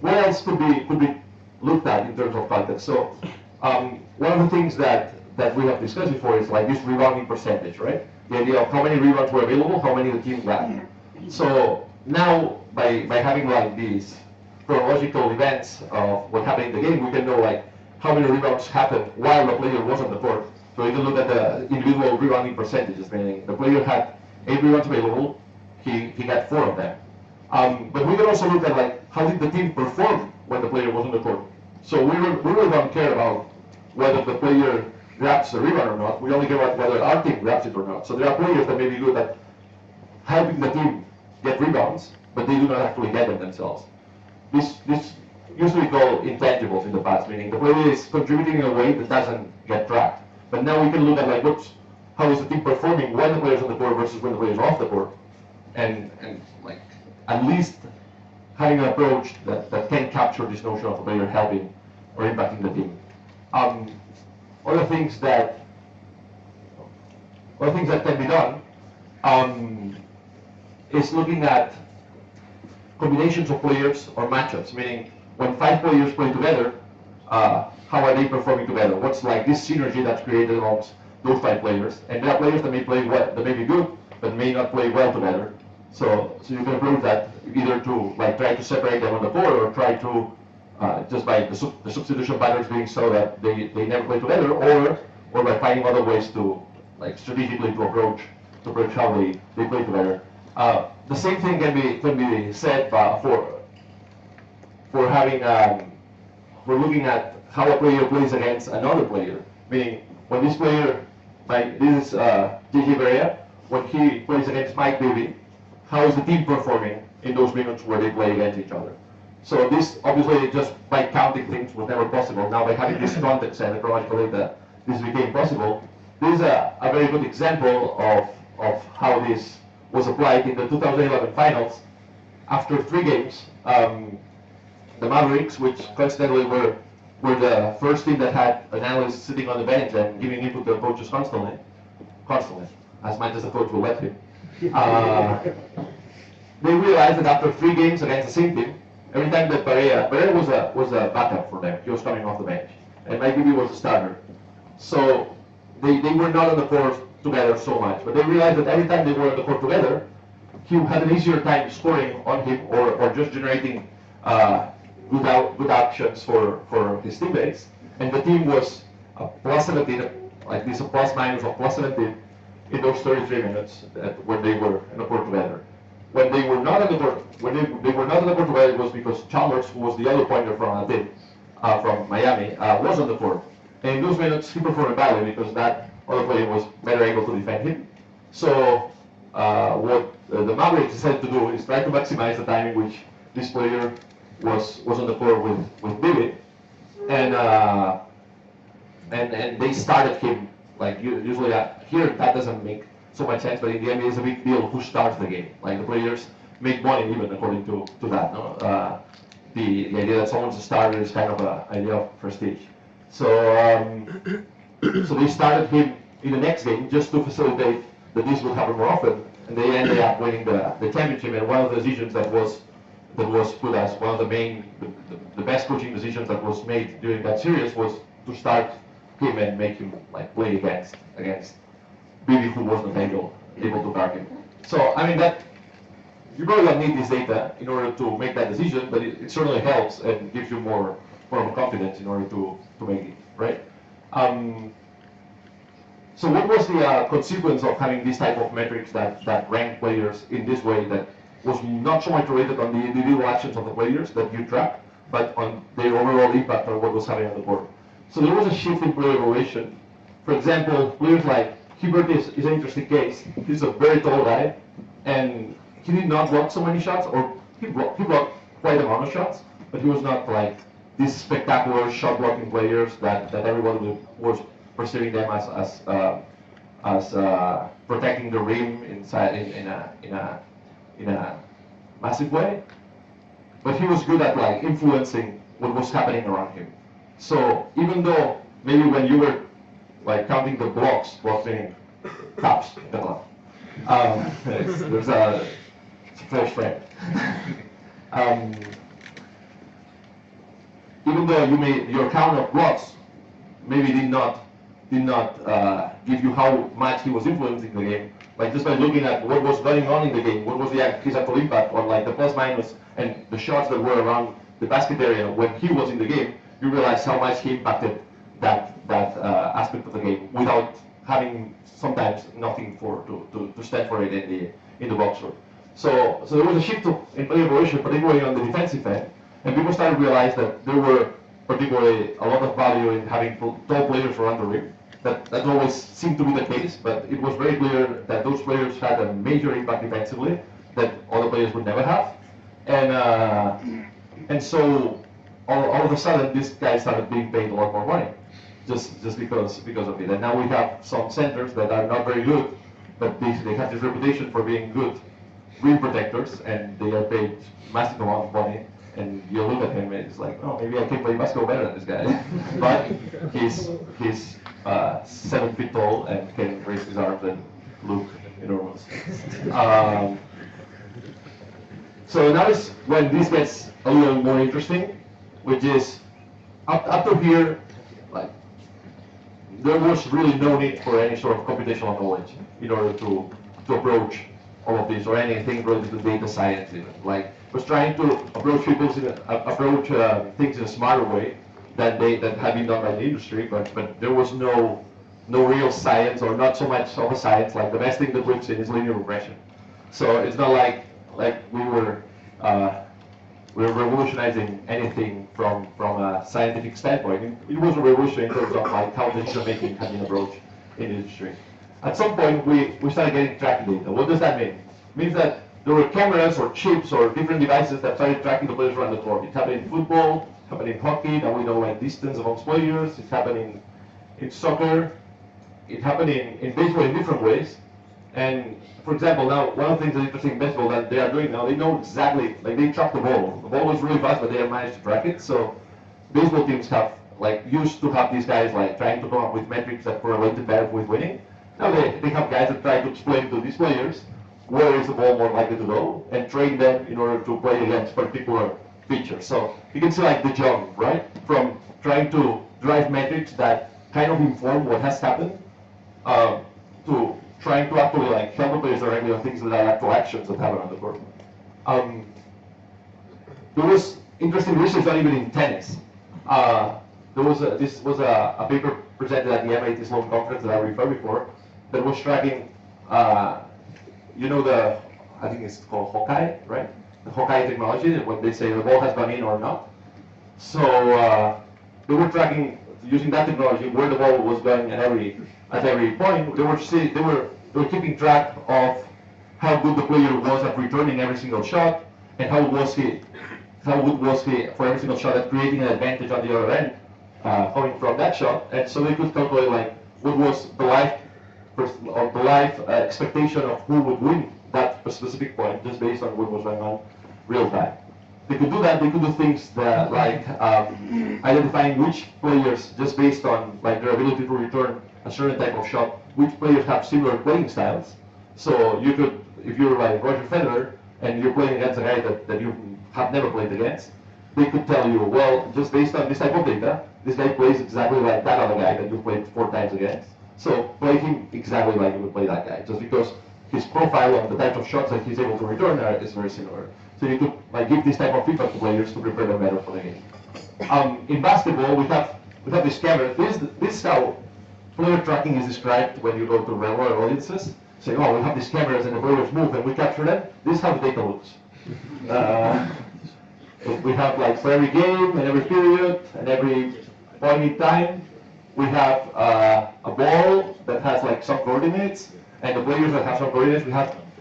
What else could be looked at in terms of context? So one of the things that we have discussed before is like this rebounding percentage, right? The idea of how many rebounds were available, how many the team got. So now by having like these chronological events of what happened in the game, we can know like how many rebounds happened while the player was on the court. So we can look at the individual rebounding percentages, meaning the player had 8 rebounds available, he got 4 of them. But we can also look at like how did the team perform when the player was on the court. So we really don't care about whether the player grabs the rebound or not. We only care about whether our team grabs it or not. So there are players that may be good at helping the team get rebounds, but they do not actually get them themselves. This usually called intangibles in the past, meaning the player is contributing in a way that doesn't get tracked. But now we can look at like how is the team performing when the player is on the court versus when the player is off the court, and like at least having an approach that can capture this notion of a player helping or impacting the team. Other things that can be done is looking at combinations of players or matchups, meaning when 5 players play together, how are they performing together? What's like this synergy that's created amongst those 5 players? And there are players that may play well, that may be good, but may not play well together. So you can approach that either to like try to separate them on the court, or try to just by the substitution patterns being so that they never play together, or by finding other ways to like strategically to approach how they play together. The same thing can be said for having for looking at how a player plays against another player. Meaning when this player, like this is JJ Barea, when he plays against Mike Bibby, how is the team performing in those minutes where they play against each other? So this obviously just by counting things was never possible. Now by having this context and the chronological data, this became possible. This is a very good example of how this was applied in the 2011 finals. After 3 games, the Mavericks, which coincidentally were the first team that had an analyst sitting on the bench and giving input to the coaches constantly, as much as the coach will let him. They realized that after 3 games against the same team, every time that Barea was a backup for them. He was coming off the bench, and Mike Bibby was a starter. So they were not on the court together so much, but they realized that every time they were on the court together, he had an easier time scoring on him or just generating good actions for his teammates. And the team was a plus 17, like this, a plus minus of plus 17 in those 33 minutes when they were on the court together. When they were not on the court, together, it was because Chalmers, who was the other pointer from the team, from Miami, was on the court. And in those minutes, he performed badly because that other player was better able to defend him. So what the Mavericks decided to do is try to maximize the time in which this player was on the court with Bibi, and they started him like usually here that doesn't make so much sense, but in the NBA it's a big deal who starts the game. Like the players make money even according to that. No? The idea that someone's a starter is kind of an idea of prestige. So so they started him in the next game just to facilitate that this would happen more often, and they ended up winning the championship. And one of the decisions that was put as one of the best coaching decisions that was made during that series was to start him and make him like play against Bibi, who was not able to guard him. So I mean that you probably don't need this data in order to make that decision, but it certainly helps and gives you more of a confidence in order to make it, right? So what was the consequence of having this type of metrics that rank players in this way that was not so much related on the individual actions of the players that you track, but on their overall impact on what was happening on the court? So there was a shift in player evaluation. For example, players like Hubert is an interesting case. He's a very tall guy, and he did not block so many shots, or he blocked quite a amount of shots, but he was not like these spectacular shot blocking players that everybody was perceiving them as protecting the rim inside in a massive way. But he was good at like influencing what was happening around him. So even though maybe when you were like counting the blocks meaning taps, there's a fresh frame. Even though your count of blocks maybe did not give you how much he was influencing the game, like just by looking at what was going on in the game, what was his actual impact on like the plus minus and the shots that were around the basket area when he was in the game, you realize how much he impacted that aspect of the game without having sometimes nothing to stand for it in the box score. So there was a shift in player evaluation, particularly on the defensive end, and people started to realize that there were particularly a lot of value in having tall players around the rim. That always seemed to be the case, but it was very clear that those players had a major impact defensively that other players would never have, and so all of a sudden this guy started being paid a lot more money, just because of it. And now we have some centers that are not very good, but they have this reputation for being good rim protectors, and they are paid massive amount of money. And you look at him and it's like, oh, maybe I can play basketball better than this guy. But he's 7 feet tall and can raise his arms and look enormous. So now is when this gets a little more interesting, which is up to here, like there was really no need for any sort of computational knowledge in order to approach all of this or anything related to data science even. Like was trying to approach things in a smarter way that had been done by the industry, but there was no real science, or not so much of a science. Like the best thing that we've seen is linear regression. So it's not like we were revolutionizing anything from a scientific standpoint. It was a revolution in terms of like how decision making had been approached in the industry. At some point we started getting tracking data. What does that mean? It means that there were cameras or chips or different devices that started tracking the players around the court. It happened in football, it happened in hockey, now we know like distance amongst players, it happened in soccer, it happened in baseball in different ways. And for example, now one of the things that's interesting in baseball that they are doing now, they know exactly, like they track the ball. The ball was really fast, but they have managed to track it. So baseball teams have like used to have these guys like trying to come up with metrics that correlated better with winning. Now they have guys that try to explain to these players where is the ball more likely to go and train them in order to play against particular features. So you can see like the jump, right? From trying to drive metrics that kind of inform what has happened to trying to actually like help the players directly on things that are actual actions that happen on the court. There was interesting research done even in tennis. This was a paper presented at the MIT Sloan conference that I referred before that was tracking I think it's called Hawkeye, right? The Hawkeye technology, when they say the ball has gone in or not. So they were tracking using that technology where the ball was going at every point. They were keeping track of how good the player was at returning every single shot and how was he how good was he for every single shot at creating an advantage on the other end, coming from that shot, and so they could calculate like what was the life expectation of who would win that specific point just based on what was going on real time. They could do that. They could do things that like identifying which players, just based on like their ability to return a certain type of shot, which players have similar playing styles. So you could, if you're like Roger Federer and you're playing against a guy that you have never played against, they could tell you, well, just based on this type of data, this guy plays exactly like that other guy that you played 4 times against. So play him exactly like you would play that guy, just because his profile of the types of shots that he's able to return is very similar. So you could like give this type of feedback to players to prepare them better for the game. In basketball, we have this camera. This is how player tracking is described when you go to real-world audiences. Say, oh, we have these cameras and the players move and we capture them. This is how the data looks. We have like for every game and every period and every point in time, we have a ball that has like some coordinates, and the players that have some coordinates.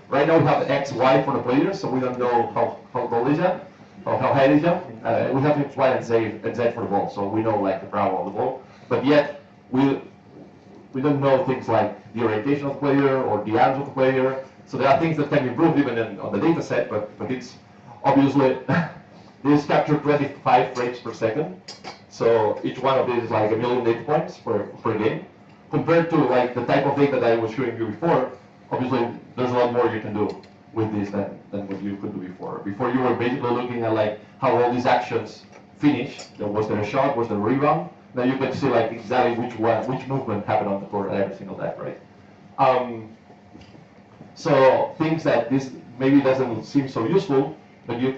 Right now we have X, Y for the players, so we don't know how tall is that, or how high is that. We have X, Y, and Z for the ball, so we know like the power of the ball. But yet we don't know things like the orientation of the player or the arms of the player. So there are things that can be improved even on the data set, but it's obviously this captured 25 frames per second. So each one of these is like 1 million data points per game. Compared to like the type of data that I was showing you before, obviously there's a lot more you can do with this than what you could do before. Before you were basically looking at like how all these actions finish. Was there a shot? Was there a rebound? Now you can see like exactly which movement happened on the court at every single time, right? So things that this maybe doesn't seem so useful, but I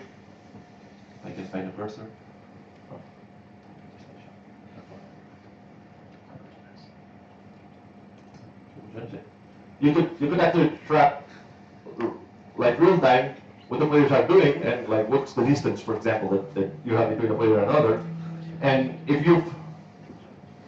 can find the cursor. You could actually track like real time what the players are doing and like what's the distance, for example, that you have between a player and another. And if you're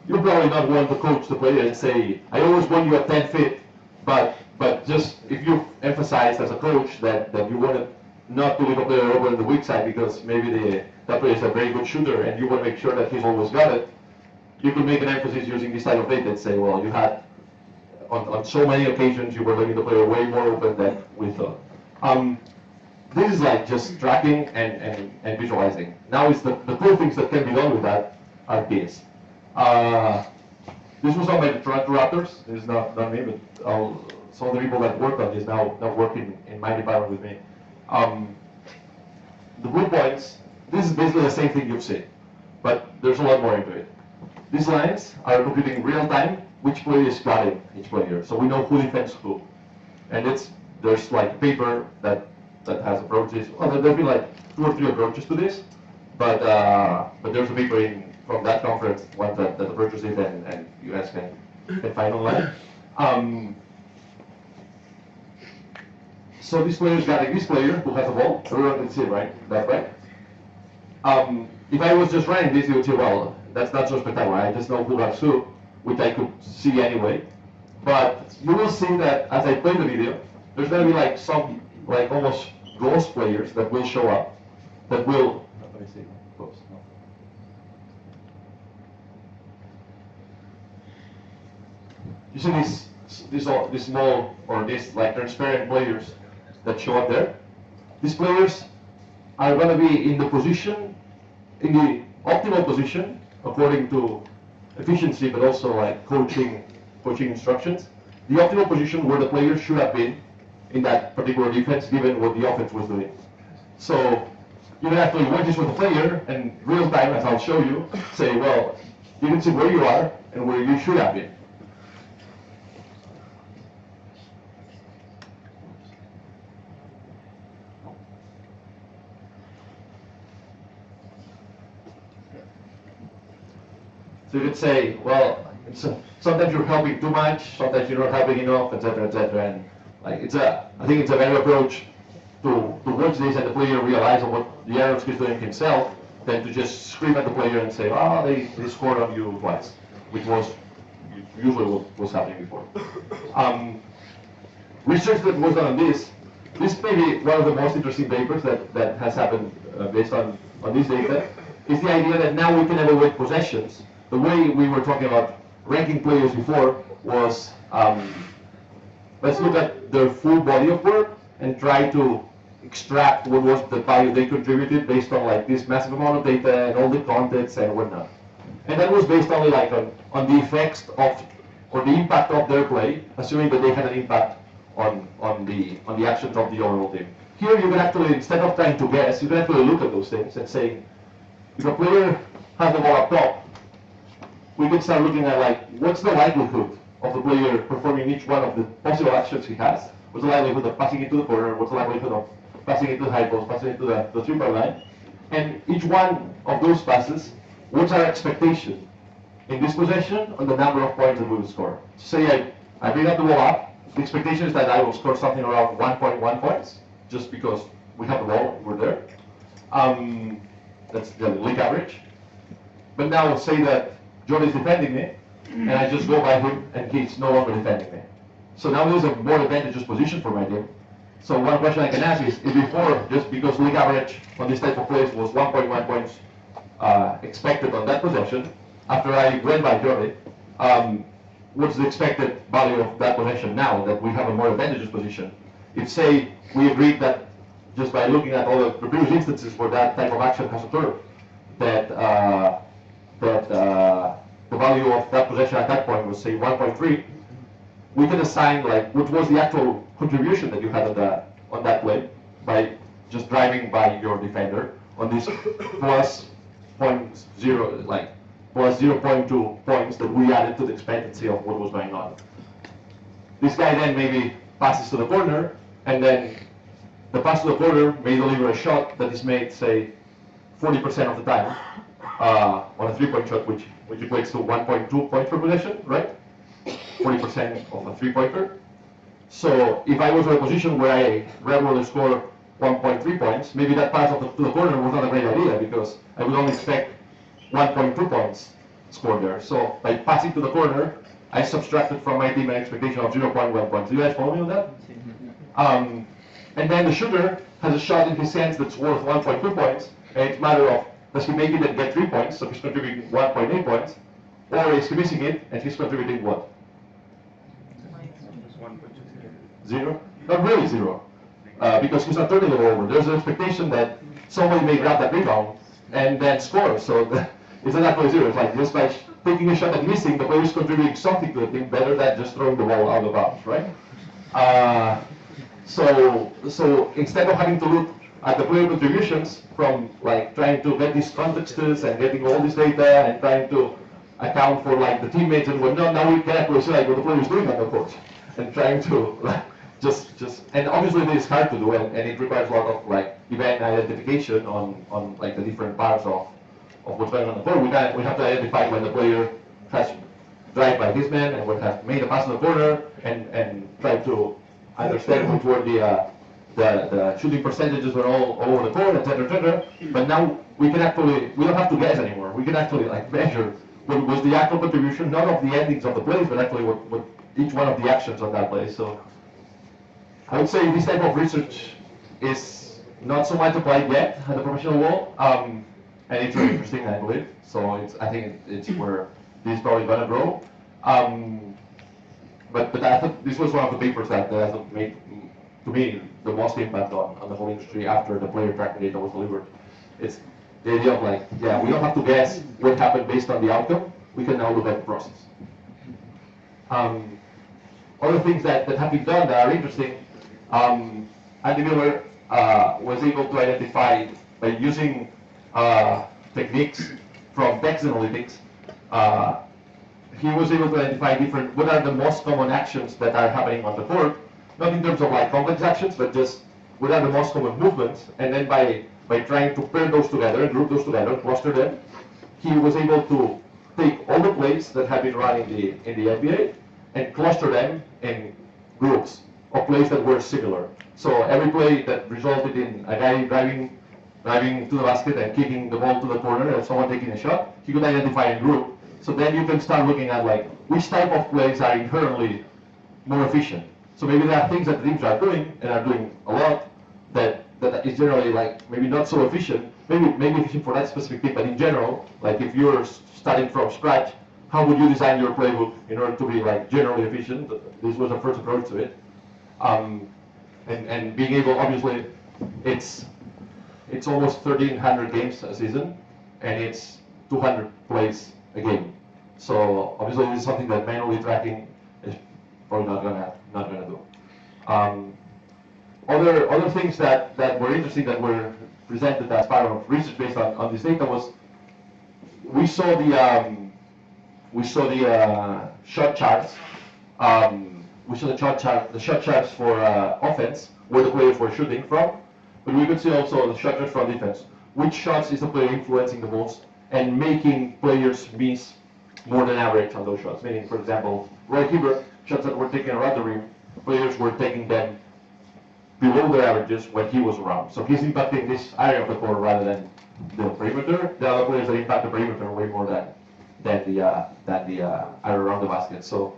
probably not one to coach the player and say, I always want you at 10 feet, but just if you emphasize as a coach that you want to not to leave a player over on the weak side because maybe that player is a very good shooter and you want to make sure that he's always got it, you could make an emphasis using this type of data and say, well, you had on so many occasions you were leaving the player way more open than we thought. This is like just tracking and visualizing. Now it's the cool things that can be done with that are this. This was done by the Toronto Raptors. This is not me, but some of the people that work on this now working in my department with me. The blue points, this is basically the same thing you've seen, but there's a lot more into it. These lines are computing real time which player is guarding each player, so we know who defends who. And there's like paper that has approaches. Well, there'll be like 2 or 3 approaches to this, but there's a paper from that conference, one that approaches it, and you guys can find online. So this player is guarding this player who has a ball. Everyone can see, right? That right? If I was just running this, you would say, well, that's not so spectacular. I just know who has who, which I could see anyway. But you will see that as I play the video, there's going to be like some like almost ghost players that will show up, that will. Let me see. Close. No. You see these small or these like transparent players that show up there. These players are going to be in the optimal position according to efficiency, but also like coaching instructions. The optimal position where the players should have been in that particular defense, given what the offense was doing. So you can actually watch this with the player and real time, as I'll show you, say, well, you can see where you are and where you should have been. So you could say, well, sometimes you're helping too much, sometimes you're not helping enough, etc., etc. And like I think it's a better approach to watch this and the player realize what the errors he's doing himself than to just scream at the player and say, oh, they scored on you twice, which was usually what was happening before. Research that was done on this this may be one of the most interesting papers that has happened based on this data, is the idea that now we can evaluate possessions. The way we were talking about ranking players before was, let's look at their full body of work and try to extract what was the value they contributed based on like this massive amount of data and all the context and whatnot. And that was based only like on the effects of, or the impact of their play, assuming that they had an impact on the actions of the overall team. Here you can actually, instead of trying to guess, you can actually look at those things and say, if a player has the ball up top, we can start looking at like, what's the likelihood of the player performing each one of the possible actions he has? What's the likelihood of passing into the corner? What's the likelihood of passing into the high post, passing into the 3-point line? And each one of those passes, what's our expectation in this possession on the number of points that we will score? Say I bring up the ball up, the expectation is that I will score something around 1.1 points, just because we have the ball, we're there. That's the league average. But now say that John is defending me, and I just go by him, and he's no longer defending me. So now there's a more advantageous position for my team. So one question I can ask is, if before, just because league average on this type of plays was 1.1 points expected on that possession, after I went by Jordi, what's the expected value of that possession now that we have a more advantageous position? If, say, we agreed that just by looking at all the previous instances where that type of action has occurred, that the value of that possession at that point was, say, 1.3, we can assign like what was the actual contribution that you had on that play by just driving by your defender on this plus 0.0, like plus 0.2 points that we added to the expectancy of what was going on. This guy then maybe passes to the corner, and then the pass to the corner may deliver a shot that is made, say, 40% of the time on a 3-point shot, which equates to 1.2 points per possession, right? 40% of a 3-pointer. So if I was in a position where I regularly score 1.3 points, maybe that pass to the corner was not a great idea, because I would only expect 1.2 points scored there. So by passing to the corner, I subtracted from my team an expectation of 0.1 points. Do you guys follow me on that? And then the shooter has a shot in his hands that's worth 1.2 points, and it's a matter of, does he make it and get 3 points, so he's contributing 1.8 points, or is he missing it and he's contributing what? 0? Not really 0, because he's not turning the ball over. There's an expectation that somebody may grab that rebound and then score, so it's not actually 0. It's like just by taking a shot and missing, the player is contributing something to the team better than just throwing the ball out of bounds, right? So instead of having to look at the player contributions from like trying to get these contexts and getting all this data and trying to account for like the teammates and whatnot, now we can actually see like what the player is doing on the court and trying to like, just and obviously this is hard to do and it requires a lot of like event identification on like the different parts of what's going on the court. We have to identify when the player has drive by his man and would have made a pass in the corner and try to understand which were the shooting percentages were all over the court, etc., etc. But now we don't have to guess anymore. We can actually like measure what was the actual contribution, not of the endings of the plays, but actually what each one of the actions on that play. So I would say this type of research is not so much applied yet at the professional level, and it's very interesting, I believe. So I think it's where this is probably gonna grow. But I thought this was one of the papers that made, to me, the most impact on the whole industry after the player tracking data was delivered. It's the idea of like, yeah, we don't have to guess what happened based on the outcome. We can now look at the process. Other things that have been done that are interesting, Andy Miller was able to identify, by using techniques from text analytics, he was able to identify what are the most common actions that are happening on the court, not in terms of like complex actions, but just what are the most common movements, and then by trying to pair those together, group those together, cluster them, he was able to take all the plays that have been run in the NBA and cluster them in groups of plays that were similar. So every play that resulted in a guy driving to the basket and kicking the ball to the corner and someone taking a shot, he could identify a group. So then you can start looking at like which type of plays are inherently more efficient. So maybe there are things that the teams are doing and are doing a lot that is generally like maybe not so efficient, maybe efficient for that specific team, but in general, like if you're starting from scratch, how would you design your playbook in order to be like generally efficient? This was the first approach to it. And being able, obviously, it's almost 1,300 games a season, and it's 200 plays a game. So obviously, this is something that manually tracking is probably not gonna do. Other things that were interesting that were presented as part of research based on this data was we saw the shot charts. We saw the shot charts for offense, where the players were shooting from, but we could see also the shot charts from defense. Which shots is the player influencing the most and making players miss more than average on those shots? Meaning, for example, Roy Hibbert, shots that were taken around the rim, players were taking them below their averages when he was around. So he's impacting this area of the court rather than the perimeter. The other players that impact the perimeter way more than the area around the basket. So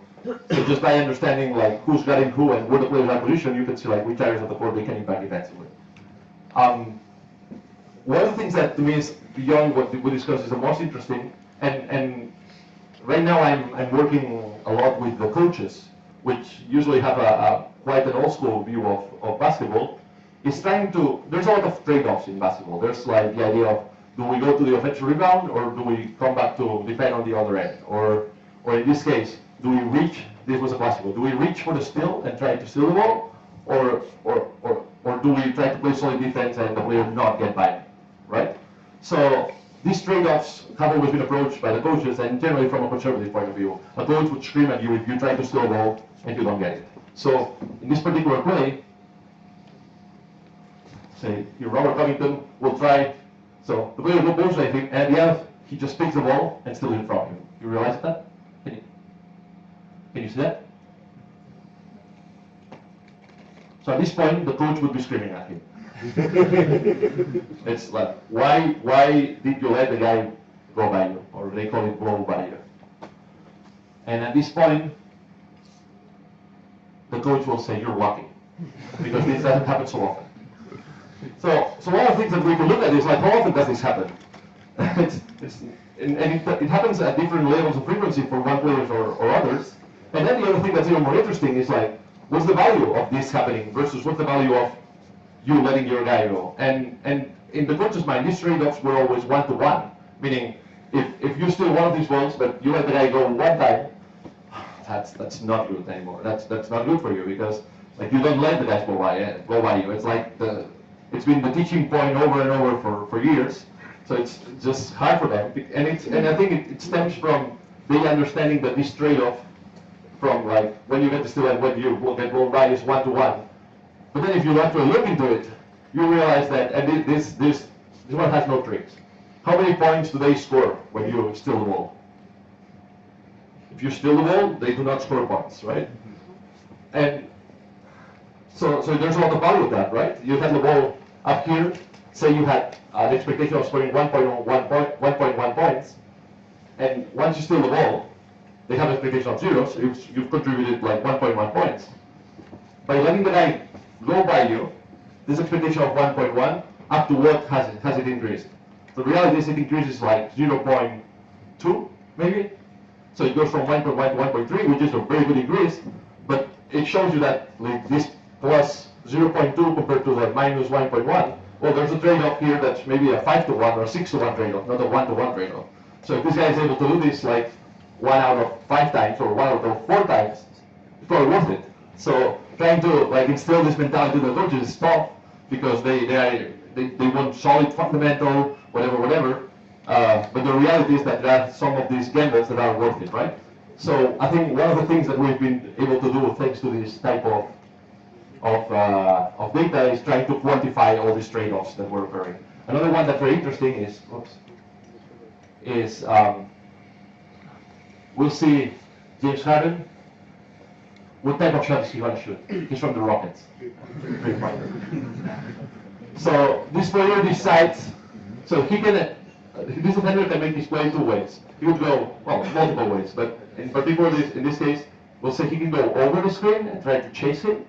just by understanding like who's guarding who and where the players are positioned, you can see like which areas of the court they can impact defensively. One of the things that to me is beyond what we discussed is the most interesting, and right now I'm working a lot with the coaches, which usually have a quite an old school view of basketball, is trying to, there's a lot of trade-offs in basketball. There's like the idea of, do we go to the offensive rebound or do we come back to defend on the other end? Or in this case, do we reach, this was a basketball, do we reach for the steal and try to steal the ball? Or do we try to play solid defense and the player not get by, right? So these trade-offs have always been approached by the coaches, and generally from a conservative point of view. A coach would scream at you if you try to steal a ball and you don't get it. So in this particular play, say here Robert Covington will try, so the player will both him, and at the end he just picks the ball and steals it from him. You realize that? Can you see that? So at this point, the coach would be screaming at him. It's like, why did you let the guy go by you? Or they call it blow by you. And at this point, the coach will say, you're lucky. Because this doesn't happen so often. So one of the things that we can look at is like, how often does this happen? It happens at different levels of frequency for one players or others. And then the other thing that's even more interesting is like, what's the value of this happening versus what's the value of you letting your guy go? And in the coach's mind, these trade-offs were always one-to-one. Meaning, if you steal one of these balls, but you let the guy go one time, that's not good anymore. That's not good for you because like you don't let the guys go by you. It's like it's been the teaching point over and over for years. So it's just hard for them. And I think it stems from the understanding that this trade-off from like when you get the steal and when you will get blown by is one-to-one. But then if you actually look into it, you realize that, and this one has no tricks. How many points do they score when you steal the ball? If you steal the ball, they do not score points, right? And so there's a lot of value with that, right? You had the ball up here, say you had the expectation of scoring 1.1 points, and once you steal the ball, they have an expectation of 0, so you've contributed like 1.1 points. By letting the guy go by you, this expectation of 1.1, up to what has it increased? The reality is it increases like 0.2, maybe? So it goes from 1.1 to 1.3, which is a very good increase, but it shows you that like this plus 0.2 compared to the minus 1.1, well, there's a trade-off here that's maybe a 5-to-1 or 6-to-1 trade-off, not a 1-to-1 trade-off. So if this guy is able to do this like 1 out of 5 times or 1 out of 4 times, it's probably worth it. So trying to like instill this mentality to the coaches is tough because they want solid fundamental, whatever. But the reality is that there are some of these gambles that are worth it, right? So I think one of the things that we've been able to do thanks to this type of data is trying to quantify all these trade-offs that were occurring. Another one that's very interesting is we'll see James Harden. What type of shot is he going to shoot? He's from the Rockets. So this player decides, so he can, this defender can make this play in 2 ways. He would go, well, multiple ways, but in particular in this case, we'll say he can go over the screen and try to chase him,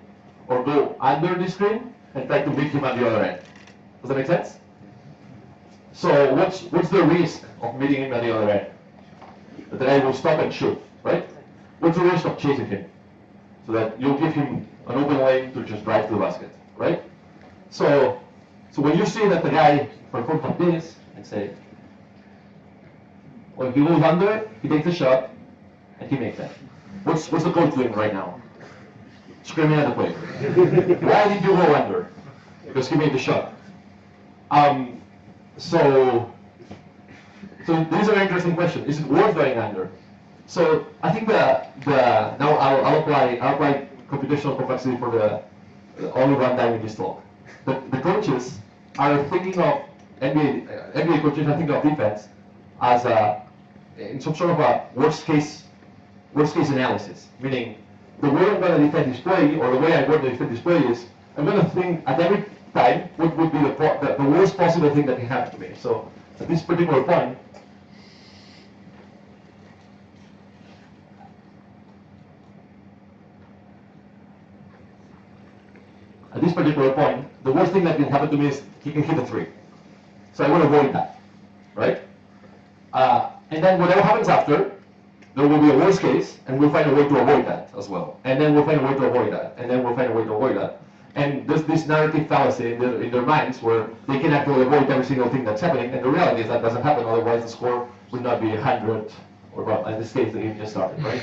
or go under the screen and try to beat him at the other end. Does that make sense? So what's the risk of meeting him at the other end? That the guy will stop and shoot, right? What's the risk of chasing him? So that you'll give him an open lane to just drive to the basket, right? So when you see that the guy performs like this, and say, when he goes under, he takes a shot, and he makes that. What's the coach doing right now? Screaming at the player. Why did you go under? Because he made the shot. So this is a very interesting question. Is it worth going under? So I think now I'll apply computational complexity for the only one time in this talk. The coaches are thinking of NBA coaches are thinking of defense as in some sort of a worst case analysis, meaning the way I'm going to defend this play, or the way I'm going to defend this play is I'm going to think at every time what would be the worst possible thing that can happen to me. So at this particular point, the worst thing that can happen to me is he can hit a three. So I want to avoid that, right? And then whatever happens after, there will be a worst case, and we'll find a way to avoid that as well. And then we'll find a way to avoid that, and then we'll find a way to avoid that. And there's this narrative fallacy in their minds where they can actually avoid every single thing that's happening, and the reality is that doesn't happen, otherwise the score would not be 100, or well, in this case the game just started, right?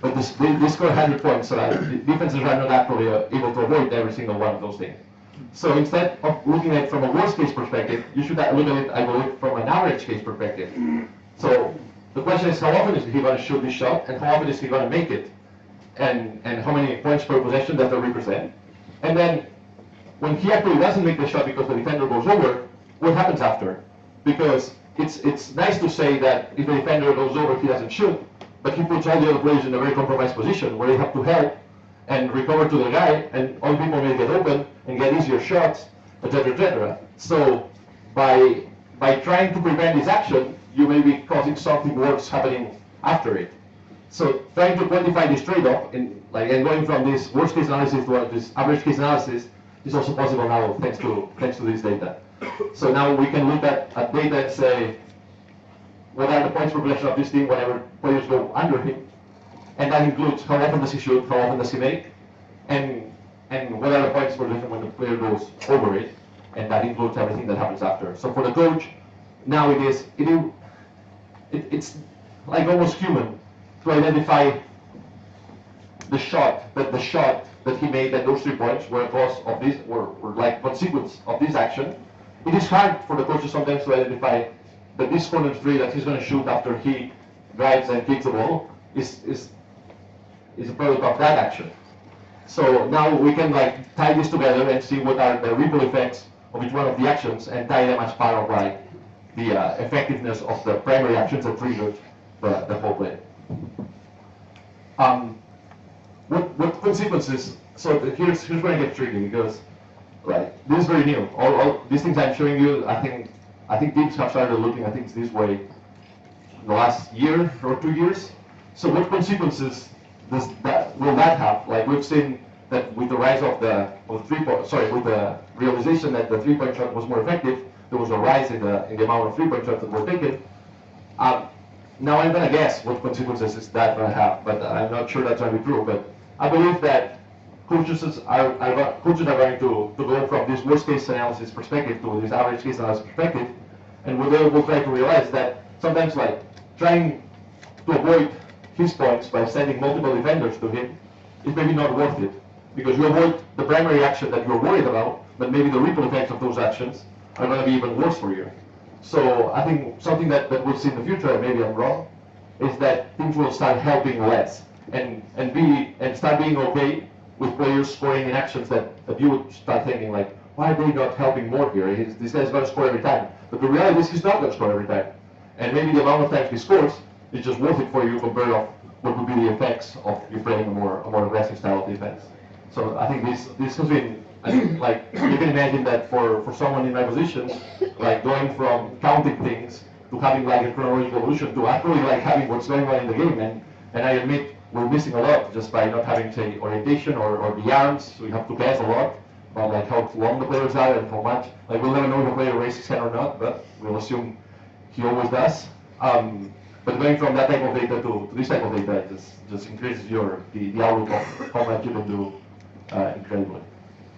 But they score 100 points, so that defenses are not actually able to avoid every single one of those things. So instead of looking at it from a worst case perspective, you should look at it, I believe, from an average case perspective. So the question is, how often is he going to shoot this shot, and how often is he going to make it, and how many points per possession does that represent? And then when he actually doesn't make the shot because the defender goes over, what happens after? Because it's nice to say that if the defender goes over, he doesn't shoot, but he puts all the other players in a very compromised position where they have to help and recover to the guy, and all people may get open and get easier shots, etc., etc. So by trying to prevent this action, you may be causing something worse happening after it. So trying to quantify this trade-off and going from this worst case analysis to this average case analysis is also possible now thanks to this data. So now we can look at data and say, what are the points per possession of this team whenever players go under him? And that includes how often does he shoot, how often does he make, and what are the points per possession when the player goes over it, and that includes everything that happens after. So for the coach, now it's like almost human to identify the shot that he made, that those 3 points were a cause of this, or like consequence of this action. It is hard for the coaches sometimes to identify that this corner 3 that he's going to shoot after he drives and kicks the ball is a product of that action. So now we can tie this together and see what are the ripple effects of each one of the actions and tie them as part of the effectiveness of the primary actions that triggered the whole play. What consequences? So here's where it gets tricky, because this is very new. All these things I'm showing you, I think teams have started looking at things this way in the last year or 2 years. So what consequences will that have? Like we've seen that with the rise of the with the realization that the 3-point shot was more effective, there was a rise in the amount of 3-point shots that were taken. Now I'm going to guess what consequences is that going to have, but I'm not sure that's going to be true. But I believe that coaches are going to go from this worst case analysis perspective to this average case analysis perspective, and what they will try to realize that sometimes trying to avoid his points by sending multiple defenders to him is maybe not worth it, because you avoid the primary action that you're worried about, but maybe the ripple effects of those actions are going to be even worse for you. So I think something that we'll see in the future, and maybe I'm wrong, is that things will start helping less and start being okay with players scoring in actions that you would start thinking why are they not helping more here? This guy's going to score every time. But the reality is he's not going to score every time. And maybe the amount of times he scores is just worth it for you compared to what would be the effects of you playing a more aggressive style of defense. So I think this has been, you can imagine that for someone in my position, going from counting things to having a chronological evolution to actually having what's going on in the game And I admit we're missing a lot just by not having, say, orientation or the arms. So we have to guess a lot about like how long the players are and how much. Like we'll never know if a player races 10 or not, but we'll assume he always does. But going from that type of data to this type of data just increases the outlook of how much you can do incredibly.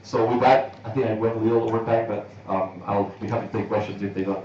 So with that, I think I went a little over time, but I'll be happy to take questions if they don't,